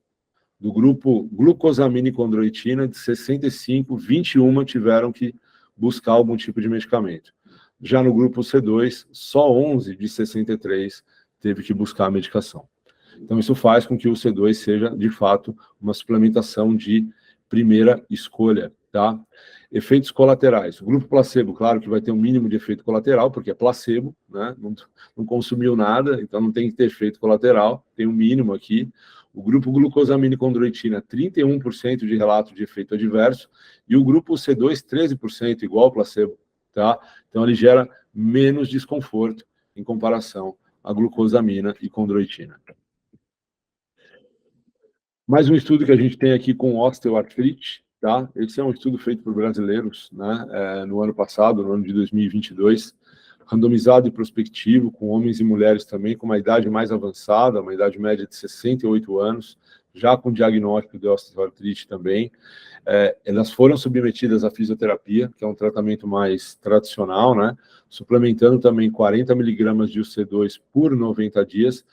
Do grupo glucosamina e condroitina, de 65, 21 tiveram que buscar algum tipo de medicamento. Já no grupo C2, só 11 de 63 teve que buscar a medicação. Então, isso faz com que o C2 seja, de fato, uma suplementação de primeira escolha, tá? Efeitos colaterais. O grupo placebo, claro que vai ter um mínimo de efeito colateral, porque é placebo, né? Não consumiu nada, então não tem que ter efeito colateral, tem um mínimo aqui. O grupo glucosamina e condroitina, 31% de relato de efeito adverso, e o grupo C2, 13%, igual ao placebo, tá? Então, ele gera menos desconforto em comparação à glucosamina e condroitina. Mais um estudo que a gente tem aqui com osteoartrite, tá? Esse é um estudo feito por brasileiros, né? No ano passado, no ano de 2022, randomizado e prospectivo, com homens e mulheres também, com uma idade mais avançada, uma idade média de 68 anos, já com diagnóstico de osteoartrite também. Elas foram submetidas à fisioterapia, que é um tratamento mais tradicional, né? Suplementando também 40 miligramas de UC2 por 90 dias,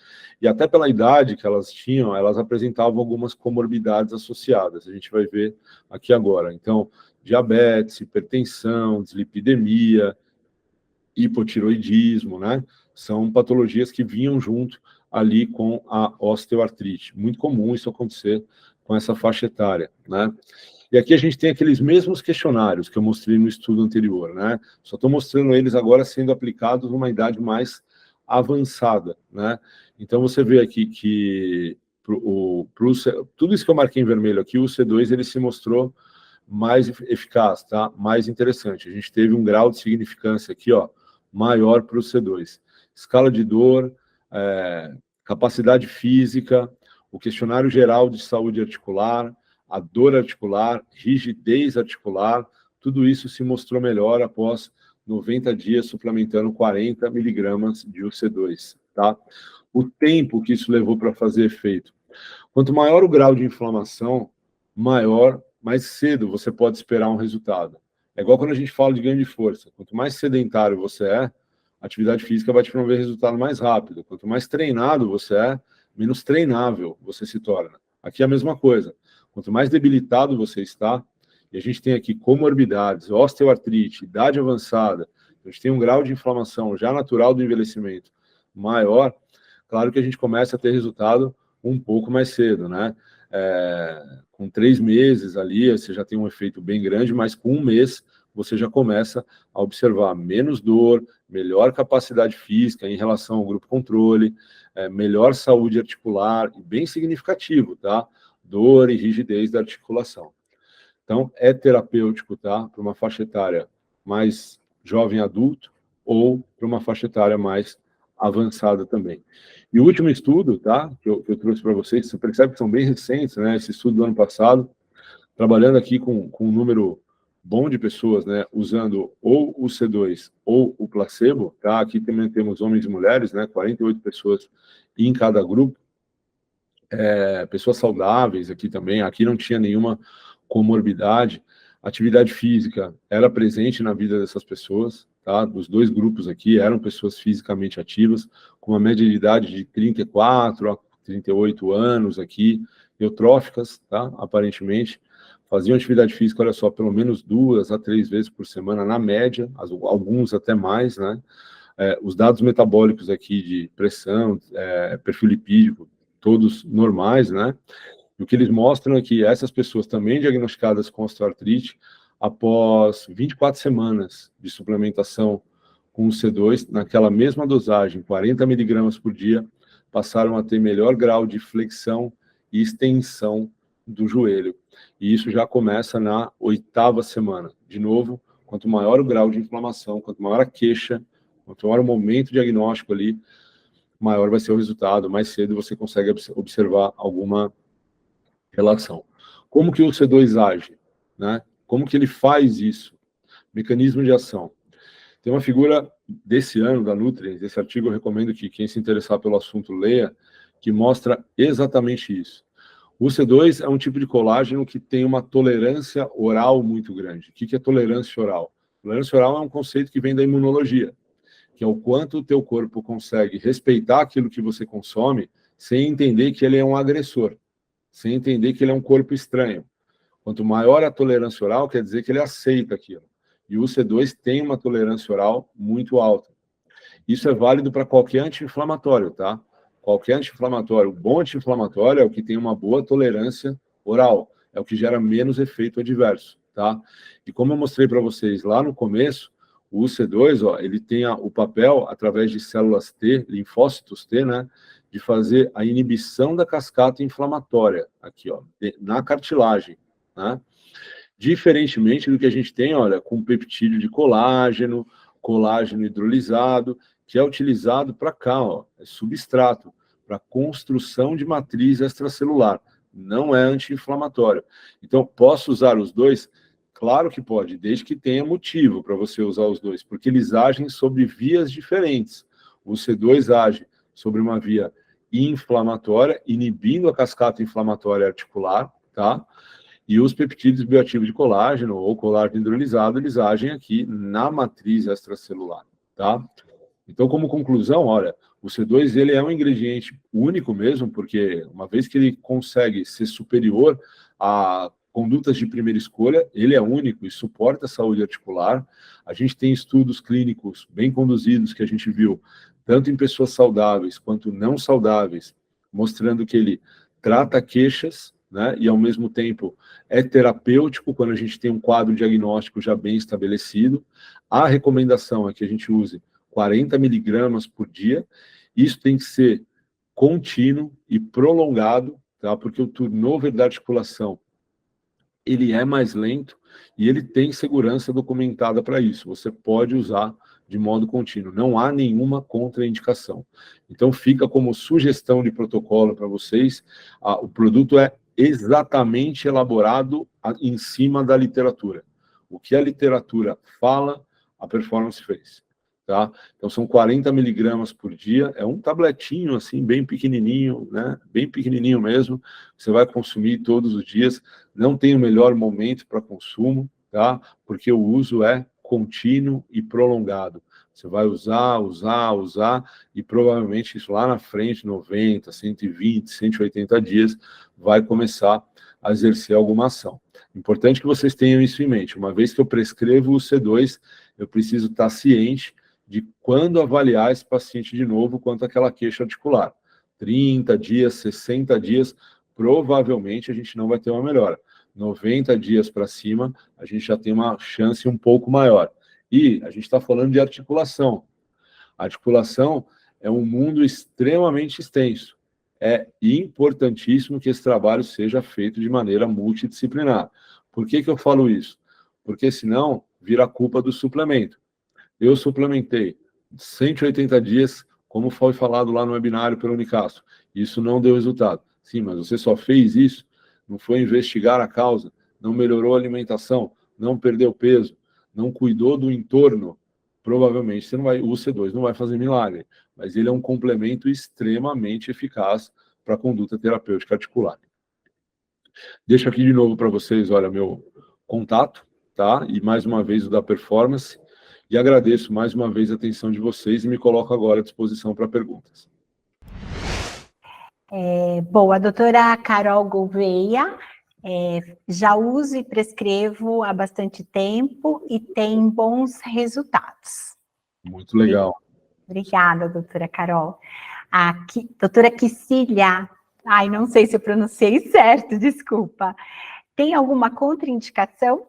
e até pela idade que elas tinham, elas apresentavam algumas comorbidades associadas, a gente vai ver aqui agora. Então, diabetes, hipertensão, dislipidemia, hipotiroidismo, né? São patologias que vinham junto ali com a osteoartrite. Muito comum isso acontecer com essa faixa etária, né? E aqui a gente tem aqueles mesmos questionários que eu mostrei no estudo anterior, né? Só estou mostrando eles agora sendo aplicados numa idade mais avançada, né? Então você vê aqui que tudo isso que eu marquei em vermelho aqui, o C2 ele se mostrou mais eficaz, tá? Mais interessante. A gente teve um grau de significância aqui, ó, maior para o C2. Escala de dor, capacidade física, o questionário geral de saúde articular, a dor articular, rigidez articular, tudo isso se mostrou melhor após 90 dias suplementando 40 miligramas de UC2, tá? O tempo que isso levou para fazer efeito. Quanto maior o grau de inflamação, mais cedo você pode esperar um resultado. É igual quando a gente fala de ganho de força. Quanto mais sedentário você é, a atividade física vai te promover resultado mais rápido. Quanto mais treinado você é, menos treinável você se torna. Aqui é a mesma coisa. Quanto mais debilitado você está, e a gente tem aqui comorbidades, osteoartrite, idade avançada, a gente tem um grau de inflamação já natural do envelhecimento maior, claro que a gente começa a ter resultado um pouco mais cedo, né? Com 3 meses ali, você já tem um efeito bem grande, mas com 1 mês você já começa a observar menos dor, melhor capacidade física em relação ao grupo controle, melhor saúde articular, e bem significativo, tá? Dor e rigidez da articulação. Então, é terapêutico, tá? Para uma faixa etária mais jovem adulto ou para uma faixa etária mais avançada também. E o último estudo, tá? Que eu trouxe para vocês, você percebe que são bem recentes, né? Esse estudo do ano passado, trabalhando aqui com um número bom de pessoas, né? Usando ou o C2 ou o placebo, tá? Aqui também temos homens e mulheres, né? 48 pessoas em cada grupo. Pessoas saudáveis aqui também, aqui não tinha nenhuma comorbidade, atividade física era presente na vida dessas pessoas, tá? Dos 2 grupos aqui eram pessoas fisicamente ativas, com uma média de idade de 34 a 38 anos aqui, eutróficas, tá? Aparentemente, faziam atividade física, olha só, pelo menos 2 a 3 vezes por semana, na média, alguns até mais, né? Os dados metabólicos aqui de pressão, perfil lipídico, todos normais, né? E o que eles mostram é que essas pessoas também diagnosticadas com osteoartrite, após 24 semanas de suplementação com o C2, naquela mesma dosagem, 40 miligramas por dia, passaram a ter melhor grau de flexão e extensão do joelho. E isso já começa na 8ª semana. De novo, quanto maior o grau de inflamação, quanto maior a queixa, quanto maior o momento diagnóstico ali, maior vai ser o resultado, mais cedo você consegue observar alguma relação. Como que o C2 age, né? Como que ele faz isso? Mecanismo de ação. Tem uma figura desse ano, da Nutrien, desse artigo eu recomendo que quem se interessar pelo assunto leia, que mostra exatamente isso. O C2 é um tipo de colágeno que tem uma tolerância oral muito grande. O que é tolerância oral? Tolerância oral é um conceito que vem da imunologia, que é o quanto o teu corpo consegue respeitar aquilo que você consome sem entender que ele é um agressor, sem entender que ele é um corpo estranho. Quanto maior a tolerância oral, quer dizer que ele aceita aquilo. E o C2 tem uma tolerância oral muito alta. Isso é válido para qualquer anti-inflamatório, tá? Qualquer anti-inflamatório, o bom anti-inflamatório é o que tem uma boa tolerância oral, é o que gera menos efeito adverso, tá? E como eu mostrei para vocês lá no começo, o UC2, ó, ele tem o papel, através de células T, linfócitos T, né, de fazer a inibição da cascata inflamatória, aqui, ó, na cartilagem, né? Diferentemente do que a gente tem, olha, com peptídeo de colágeno, colágeno hidrolisado, que é utilizado para cá, ó, é substrato, para construção de matriz extracelular, não é anti-inflamatório. Então, posso usar os dois? Claro que pode, desde que tenha motivo para você usar os dois, porque eles agem sobre vias diferentes. O C2 age sobre uma via inflamatória, inibindo a cascata inflamatória articular, tá? E os peptídeos bioativos de colágeno ou colágeno hidrolisado, eles agem aqui na matriz extracelular, tá? Então, como conclusão, olha, o C2 ele é um ingrediente único mesmo, porque uma vez que ele consegue ser superior a condutas de primeira escolha, ele é único e suporta a saúde articular. A gente tem estudos clínicos bem conduzidos que a gente viu, tanto em pessoas saudáveis quanto não saudáveis, mostrando que ele trata queixas, né, e ao mesmo tempo é terapêutico quando a gente tem um quadro diagnóstico já bem estabelecido. A recomendação é que a gente use 40 miligramas por dia. Isso tem que ser contínuo e prolongado, tá? Porque o turnover da articulação ele é mais lento e ele tem segurança documentada para isso. Você pode usar de modo contínuo. Não há nenhuma contraindicação. Então, fica como sugestão de protocolo para vocês, o produto é exatamente elaborado em cima da literatura. O que a literatura fala, a performance fez. Tá? Então, são 40 miligramas por dia, é um tabletinho, assim, bem pequenininho, né? Bem pequenininho mesmo, você vai consumir todos os dias, não tem o melhor momento para consumo, tá? Porque o uso é contínuo e prolongado. Você vai usar, e provavelmente isso lá na frente, 90, 120, 180 dias, vai começar a exercer alguma ação. Importante que vocês tenham isso em mente. Uma vez que eu prescrevo o C2, eu preciso estar ciente de quando avaliar esse paciente de novo quanto àquela queixa articular. 30 dias, 60 dias, provavelmente a gente não vai ter uma melhora. 90 dias para cima, a gente já tem uma chance um pouco maior. E a gente está falando de articulação. A articulação é um mundo extremamente extenso. É importantíssimo que esse trabalho seja feito de maneira multidisciplinar. Por que eu falo isso? Porque senão vira culpa do suplemento. Eu suplementei 180 dias, como foi falado lá no webinário pelo Unicastro. Isso não deu resultado. Sim, mas você só fez isso, não foi investigar a causa, não melhorou a alimentação, não perdeu peso, não cuidou do entorno. Provavelmente você não vai, o C2 não vai fazer milagre, mas ele é um complemento extremamente eficaz para a conduta terapêutica articular. Deixo aqui de novo para vocês, olha, meu contato, tá? E mais uma vez o da performance. E agradeço mais uma vez a atenção de vocês e me coloco agora à disposição para perguntas. Bom, a doutora Carol Gouveia, já uso e prescrevo há bastante tempo e tem bons resultados. Muito legal. Obrigada, doutora Carol. Doutora Quicília, não sei se eu pronunciei certo, desculpa. Tem alguma contraindicação?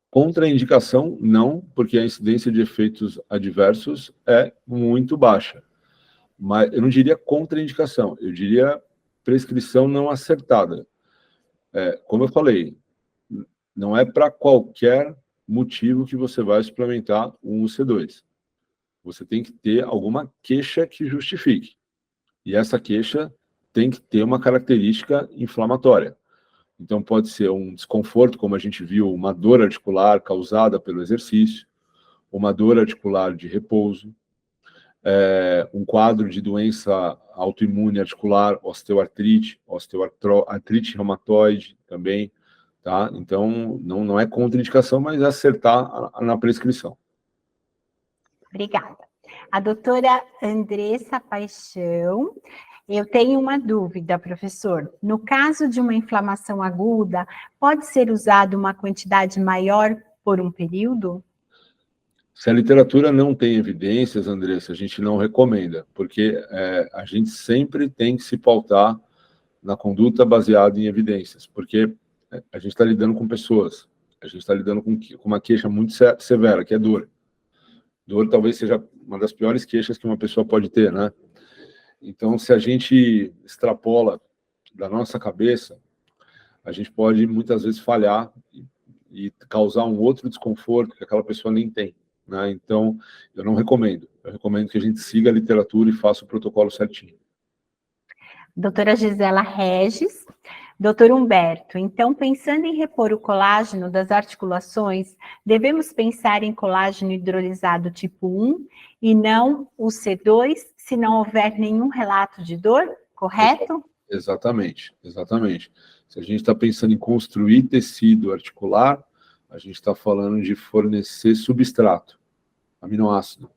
Contraindicação, não, porque a incidência de efeitos adversos é muito baixa. Mas eu não diria contraindicação, eu diria prescrição não acertada. Como eu falei, não é para qualquer motivo que você vai suplementar um UC2. Você tem que ter alguma queixa que justifique. E essa queixa tem que ter uma característica inflamatória. Então, pode ser um desconforto, como a gente viu, uma dor articular causada pelo exercício, uma dor articular de repouso, um quadro de doença autoimune articular, osteoartrite, artrite reumatoide também, tá? Então, não é contraindicação, mas é acertar na prescrição. Obrigada. A doutora Andressa Paixão, eu tenho uma dúvida, professor. No caso de uma inflamação aguda, pode ser usado uma quantidade maior por um período? Se a literatura não tem evidências, Andressa, a gente não recomenda, porque a gente sempre tem que se pautar na conduta baseada em evidências, porque a gente está lidando com pessoas, a gente está lidando com uma queixa muito severa, que é dor. Dor talvez seja uma das piores queixas que uma pessoa pode ter, né? Então, se a gente extrapola da nossa cabeça, a gente pode muitas vezes falhar e causar um outro desconforto que aquela pessoa nem tem, né? Então, eu não recomendo. Eu recomendo que a gente siga a literatura e faça o protocolo certinho. Doutora Gisela Regis, doutor Humberto, então, pensando em repor o colágeno das articulações, devemos pensar em colágeno hidrolisado tipo 1 e não o C2, se não houver nenhum relato de dor, correto? Exatamente, exatamente. Se a gente está pensando em construir tecido articular, a gente está falando de fornecer substrato, aminoácido.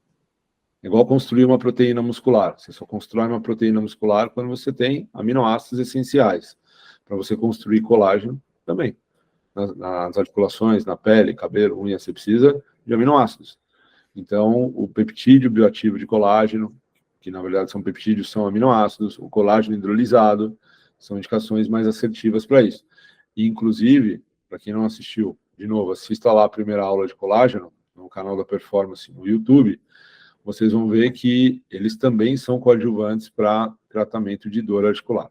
É igual construir uma proteína muscular. Você só constrói uma proteína muscular quando você tem aminoácidos essenciais. Para você construir colágeno também. Nas articulações, na pele, cabelo, unha, você precisa de aminoácidos. Então, o peptídeo bioativo de colágeno, que na verdade são peptídeos, são aminoácidos, o colágeno hidrolisado, são indicações mais assertivas para isso. E, inclusive, para quem não assistiu, de novo, assista lá a primeira aula de colágeno, no canal da Performance no YouTube, vocês vão ver que eles também são coadjuvantes para tratamento de dor articular.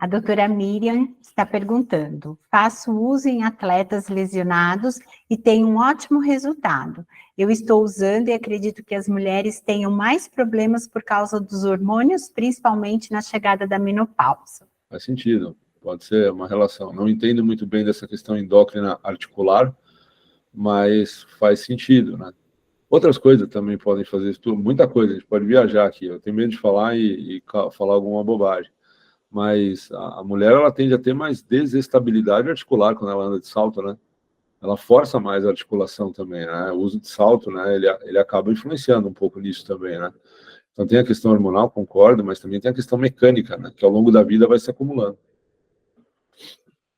A doutora Miriam está perguntando: faço uso em atletas lesionados e tenho um ótimo resultado. Eu estou usando e acredito que as mulheres tenham mais problemas por causa dos hormônios, principalmente na chegada da menopausa. Faz sentido, pode ser uma relação. Não entendo muito bem dessa questão endócrina articular, mas faz sentido, né? Outras coisas também podem fazer isso, muita coisa, a gente pode viajar aqui. Eu tenho medo de falar e falar alguma bobagem. Mas a mulher, ela tende a ter mais desestabilidade articular quando ela anda de salto, né? Ela força mais a articulação também, né? O uso de salto, né? Ele acaba influenciando um pouco nisso também, né? Então tem a questão hormonal, concordo, mas também tem a questão mecânica, né? Que ao longo da vida vai se acumulando.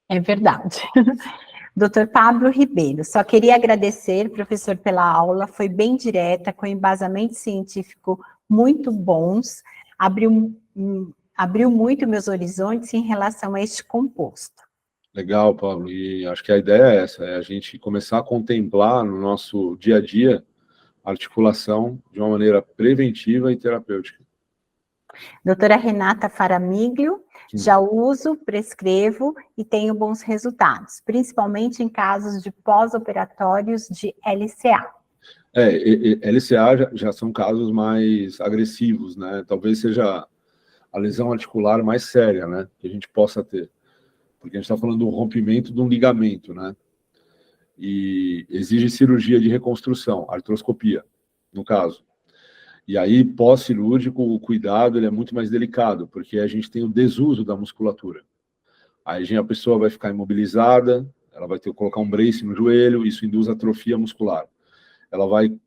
É verdade. Doutor Pablo Ribeiro, só queria agradecer, professor, pela aula, foi bem direta, com embasamento científico muito bons, abriu muito meus horizontes em relação a este composto. Legal, Pablo, e acho que a ideia é essa, é a gente começar a contemplar no nosso dia a dia a articulação de uma maneira preventiva e terapêutica. Doutora Renata Faramiglio, já uso, prescrevo e tenho bons resultados, principalmente em casos de pós-operatórios de LCA. LCA já são casos mais agressivos, né? Talvez seja a lesão articular mais séria, né? Que a gente possa ter. Porque a gente está falando do rompimento de um ligamento, né? E exige cirurgia de reconstrução, artroscopia, no caso. E aí, pós-cirúrgico, o cuidado ele é muito mais delicado, porque a gente tem o desuso da musculatura. Aí a pessoa vai ficar imobilizada, ela vai ter que colocar um brace no joelho, isso induz atrofia muscular. Ela vai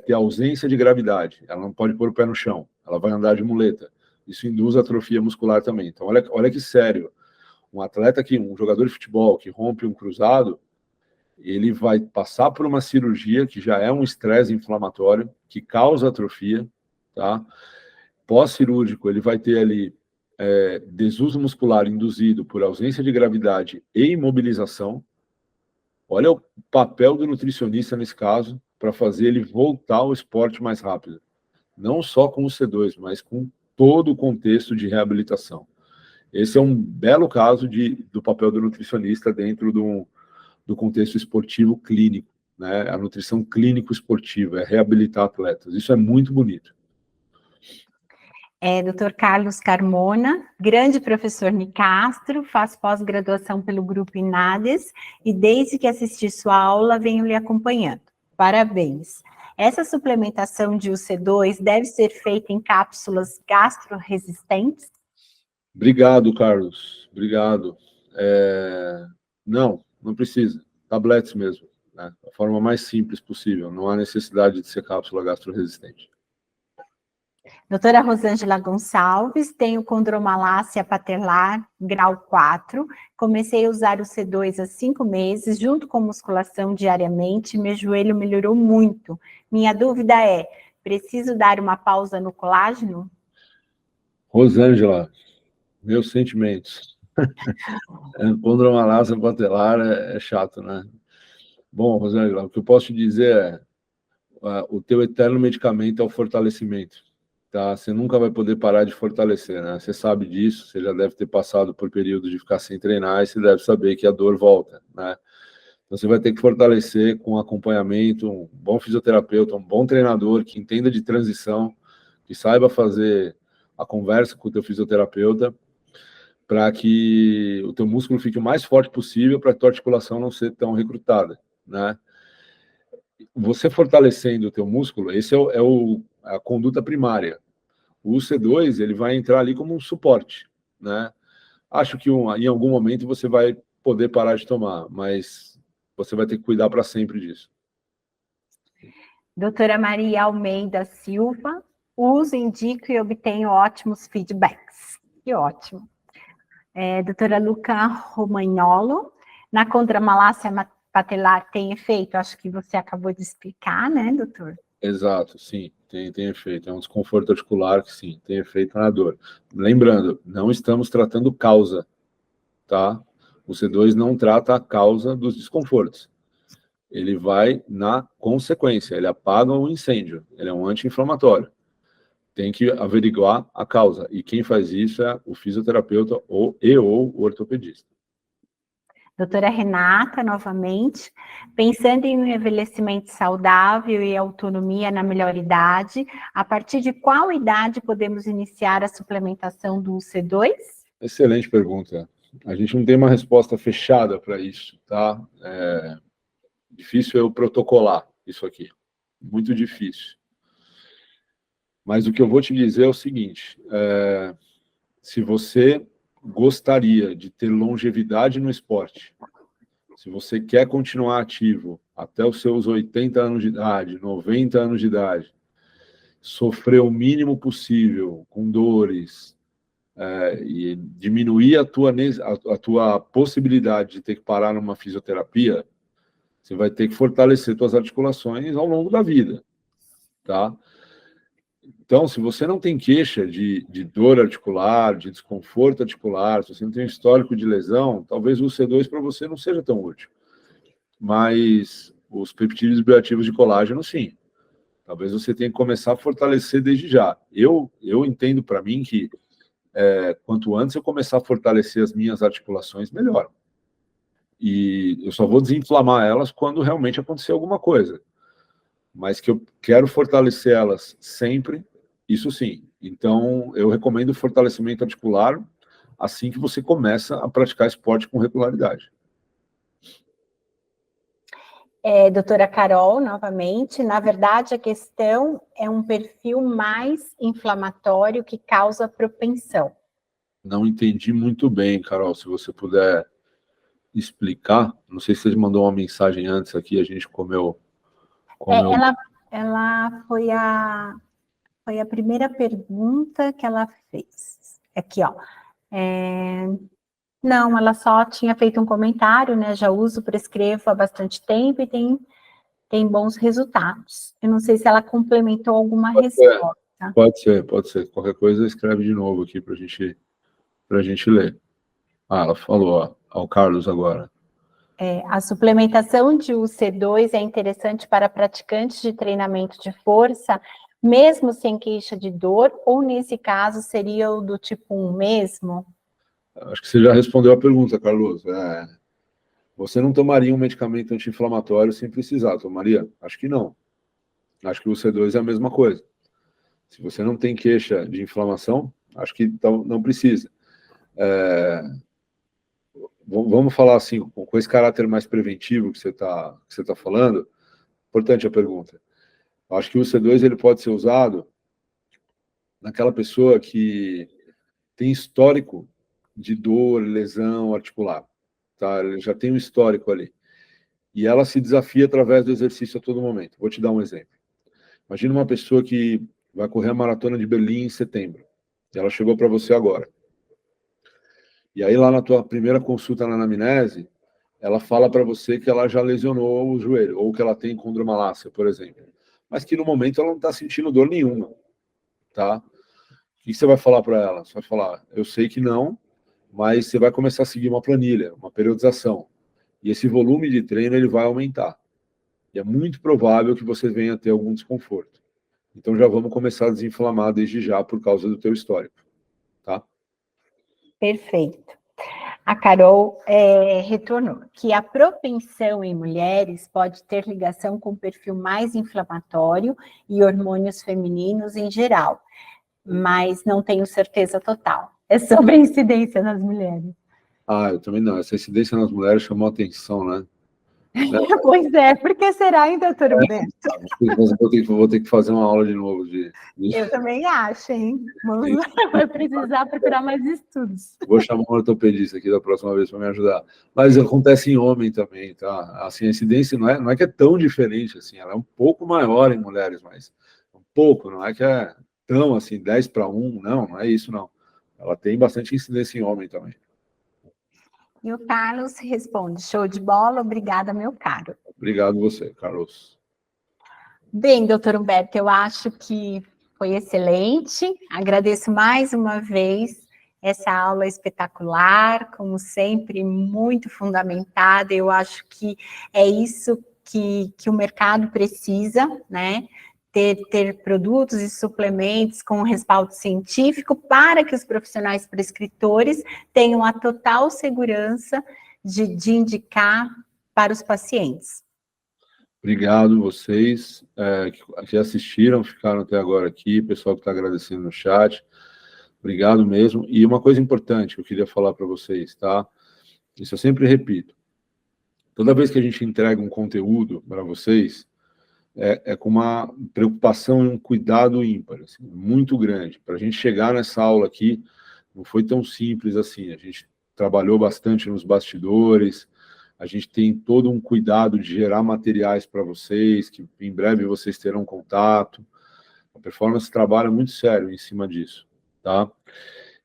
ter ausência de gravidade, ela não pode pôr o pé no chão, ela vai andar de muleta. Isso induz atrofia muscular também. Então, olha que sério. Um jogador de futebol que rompe um cruzado, ele vai passar por uma cirurgia que já é um estresse inflamatório, que causa atrofia, tá? Pós-cirúrgico, ele vai ter ali desuso muscular induzido por ausência de gravidade e imobilização. Olha o papel do nutricionista nesse caso, para fazer ele voltar ao esporte mais rápido. Não só com o C2, mas com todo o contexto de reabilitação. Esse é um belo caso do papel do nutricionista dentro do contexto esportivo clínico, né? A nutrição clínico-esportiva, é reabilitar atletas. Isso é muito bonito. Dr. Carlos Carmona, grande professor Nicastro, faz pós-graduação pelo Grupo Inades e desde que assisti sua aula venho lhe acompanhando. Parabéns. Essa suplementação de UC2 deve ser feita em cápsulas gastroresistentes? Obrigado, Carlos. Obrigado. Não precisa. Tabletes mesmo, né? Da forma mais simples possível. Não há necessidade de ser cápsula gastroresistente. Doutora Rosângela Gonçalves, tenho condromalácia patelar, grau 4. Comecei a usar o C2 há 5 meses, junto com musculação diariamente, meu joelho melhorou muito. Minha dúvida é, preciso dar uma pausa no colágeno? Rosângela, meus sentimentos. Condromalácia patelar é chato, né? Bom, Rosângela, o que eu posso te dizer é o teu eterno medicamento é o fortalecimento. Tá? Você nunca vai poder parar de fortalecer, né? Você sabe disso, você já deve ter passado por períodos de ficar sem treinar e você deve saber que a dor volta, né? Então você vai ter que fortalecer com acompanhamento, um bom fisioterapeuta, um bom treinador que entenda de transição, que saiba fazer a conversa com o teu fisioterapeuta para que o teu músculo fique o mais forte possível para a tua articulação não ser tão recrutada, né? Você fortalecendo o teu músculo, esse é a conduta primária. O C2, ele vai entrar ali como um suporte, né? Acho que em algum momento você vai poder parar de tomar, mas você vai ter que cuidar para sempre disso. Doutora Maria Almeida Silva, uso, indico e obtenho ótimos feedbacks. Que ótimo. Doutora Luca Romagnolo, na condromalácia patelar tem efeito? Acho que você acabou de explicar, né, doutor? Exato, sim, tem efeito. É um desconforto articular que, sim, tem efeito na dor. Lembrando, não estamos tratando causa, tá? O C2 não trata a causa dos desconfortos. Ele vai na consequência, ele apaga o incêndio, ele é um anti-inflamatório. tem que averiguar a causa. E quem faz isso é o fisioterapeuta ou o ortopedista. Doutora Renata, novamente, pensando em um envelhecimento saudável e autonomia na melhor idade, a partir de qual idade podemos iniciar a suplementação do C2? Excelente pergunta. A gente não tem uma resposta fechada para isso, tá? Difícil eu protocolar isso aqui. Muito difícil. Mas o que eu vou te dizer é o seguinte, se você gostaria de ter longevidade no esporte, se você quer continuar ativo até os seus 80 anos de idade, 90 anos de idade, sofrer o mínimo possível com dores, e diminuir a tua possibilidade de ter que parar numa fisioterapia, você vai ter que fortalecer suas articulações ao longo da vida, tá? Então, se você não tem queixa de dor articular, de desconforto articular, se você não tem histórico de lesão, talvez o C2 para você não seja tão útil. Mas os peptídeos bioativos de colágeno, sim. Talvez você tenha que começar a fortalecer desde já. Eu entendo para mim que quanto antes eu começar a fortalecer as minhas articulações, melhor. E eu só vou desinflamar elas quando realmente acontecer alguma coisa. Mas que eu quero fortalecer elas sempre, isso sim. Então, eu recomendo fortalecimento articular assim que você começa a praticar esporte com regularidade. Doutora Carol, novamente, na verdade, a questão é um perfil mais inflamatório que causa propensão. Não entendi muito bem, Carol, se você puder explicar. Não sei se você mandou uma mensagem antes aqui, a gente comeu... Ela foi a primeira pergunta que ela fez. Aqui, ó. Não, ela só tinha feito um comentário, né? Já uso, prescrevo há bastante tempo e tem bons resultados. Eu não sei se ela complementou alguma resposta. Pode ser. Qualquer coisa, escreve de novo aqui para a gente ler. Ela falou, ao Carlos agora. A suplementação de UC2 é interessante para praticantes de treinamento de força, mesmo sem queixa de dor, ou nesse caso seria o do tipo 1 mesmo? Acho que você já respondeu a pergunta, Carlos. Você não tomaria um medicamento anti-inflamatório sem precisar, tomaria? Acho que não. Acho que o C2 é a mesma coisa. Se você não tem queixa de inflamação, acho que não precisa. Vamos falar assim, com esse caráter mais preventivo que você tá falando, importante a pergunta. Acho que o C2 ele pode ser usado naquela pessoa que tem histórico de dor, lesão articular. Tá? Ele já tem um histórico ali. E ela se desafia através do exercício a todo momento. Vou te dar um exemplo. Imagina uma pessoa que vai correr a maratona de Berlim em setembro. E ela chegou para você agora. E aí, lá na tua primeira consulta na anamnese, ela fala para você que ela já lesionou o joelho, ou que ela tem condromalácia, por exemplo. Mas que no momento ela não está sentindo dor nenhuma, tá? O que você vai falar para ela? Você vai falar, eu sei que não, mas você vai começar a seguir uma planilha, uma periodização. E esse volume de treino ele vai aumentar. E é muito provável que você venha a ter algum desconforto. Então já vamos começar a desinflamar desde já por causa do teu histórico, tá? Perfeito. A Carol retornou que a propensão em mulheres pode ter ligação com o perfil mais inflamatório e hormônios femininos em geral, mas não tenho certeza total. É sobre a incidência nas mulheres. Eu também não. Essa incidência nas mulheres chamou a atenção, né? Pois é, por que será, hein, doutor Humberto? Vou ter que fazer uma aula de novo. Eu também acho, hein? Vai precisar procurar mais estudos. Vou chamar um ortopedista aqui da próxima vez para me ajudar. Mas acontece em homem também, tá? Assim, a incidência não é que é tão diferente, assim, ela é um pouco maior em mulheres, mas um pouco, não é que é tão assim, 10-1, não é isso, não. Ela tem bastante incidência em homem também. E o Carlos responde, show de bola, obrigada, meu caro. Obrigado você, Carlos. Bem, doutor Humberto, eu acho que foi excelente. Agradeço mais uma vez essa aula espetacular, como sempre, muito fundamentada. Eu acho que é isso que o mercado precisa, né? ter produtos e suplementos com respaldo científico para que os profissionais prescritores tenham a total segurança de indicar para os pacientes. Obrigado vocês que assistiram, ficaram até agora aqui, pessoal que está agradecendo no chat. Obrigado mesmo. E uma coisa importante que eu queria falar para vocês, tá? Isso eu sempre repito. Toda vez que a gente entrega um conteúdo para vocês, é com uma preocupação e um cuidado ímpar, assim, muito grande. Para a gente chegar nessa aula aqui, não foi tão simples assim. A gente trabalhou bastante nos bastidores, a gente tem todo um cuidado de gerar materiais para vocês, que em breve vocês terão contato. A Performance trabalha muito sério em cima disso, tá?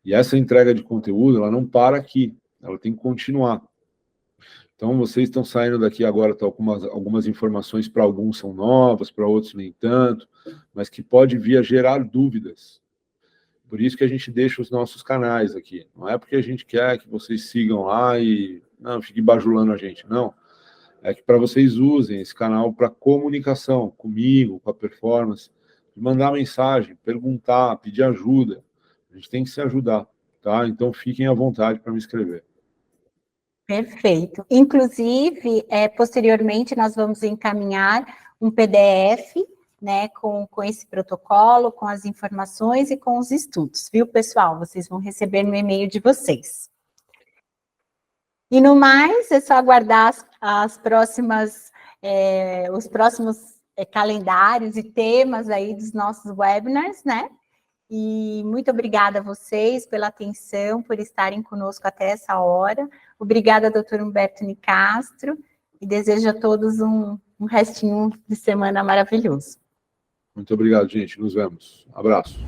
E essa entrega de conteúdo, ela não para aqui, ela tem que continuar. Então, vocês estão saindo daqui agora, tá, algumas informações para alguns são novas, para outros nem tanto, mas que pode vir a gerar dúvidas. Por isso que a gente deixa os nossos canais aqui. Não é porque a gente quer que vocês sigam lá e não fiquem bajulando a gente, não. É que para vocês usem esse canal para comunicação comigo, com a Performance, de mandar mensagem, perguntar, pedir ajuda. A gente tem que se ajudar, tá? Então, fiquem à vontade para me escrever. Perfeito. Inclusive, posteriormente, nós vamos encaminhar um PDF, né, com esse protocolo, com as informações e com os estudos, viu, pessoal? Vocês vão receber no e-mail de vocês. E no mais, é só aguardar os próximos calendários e temas aí dos nossos webinars, né? E muito obrigada a vocês pela atenção, por estarem conosco até essa hora. Obrigada, doutor Humberto Nicastro, e desejo a todos um restinho de semana maravilhoso. Muito obrigado, gente. Nos vemos. Abraço.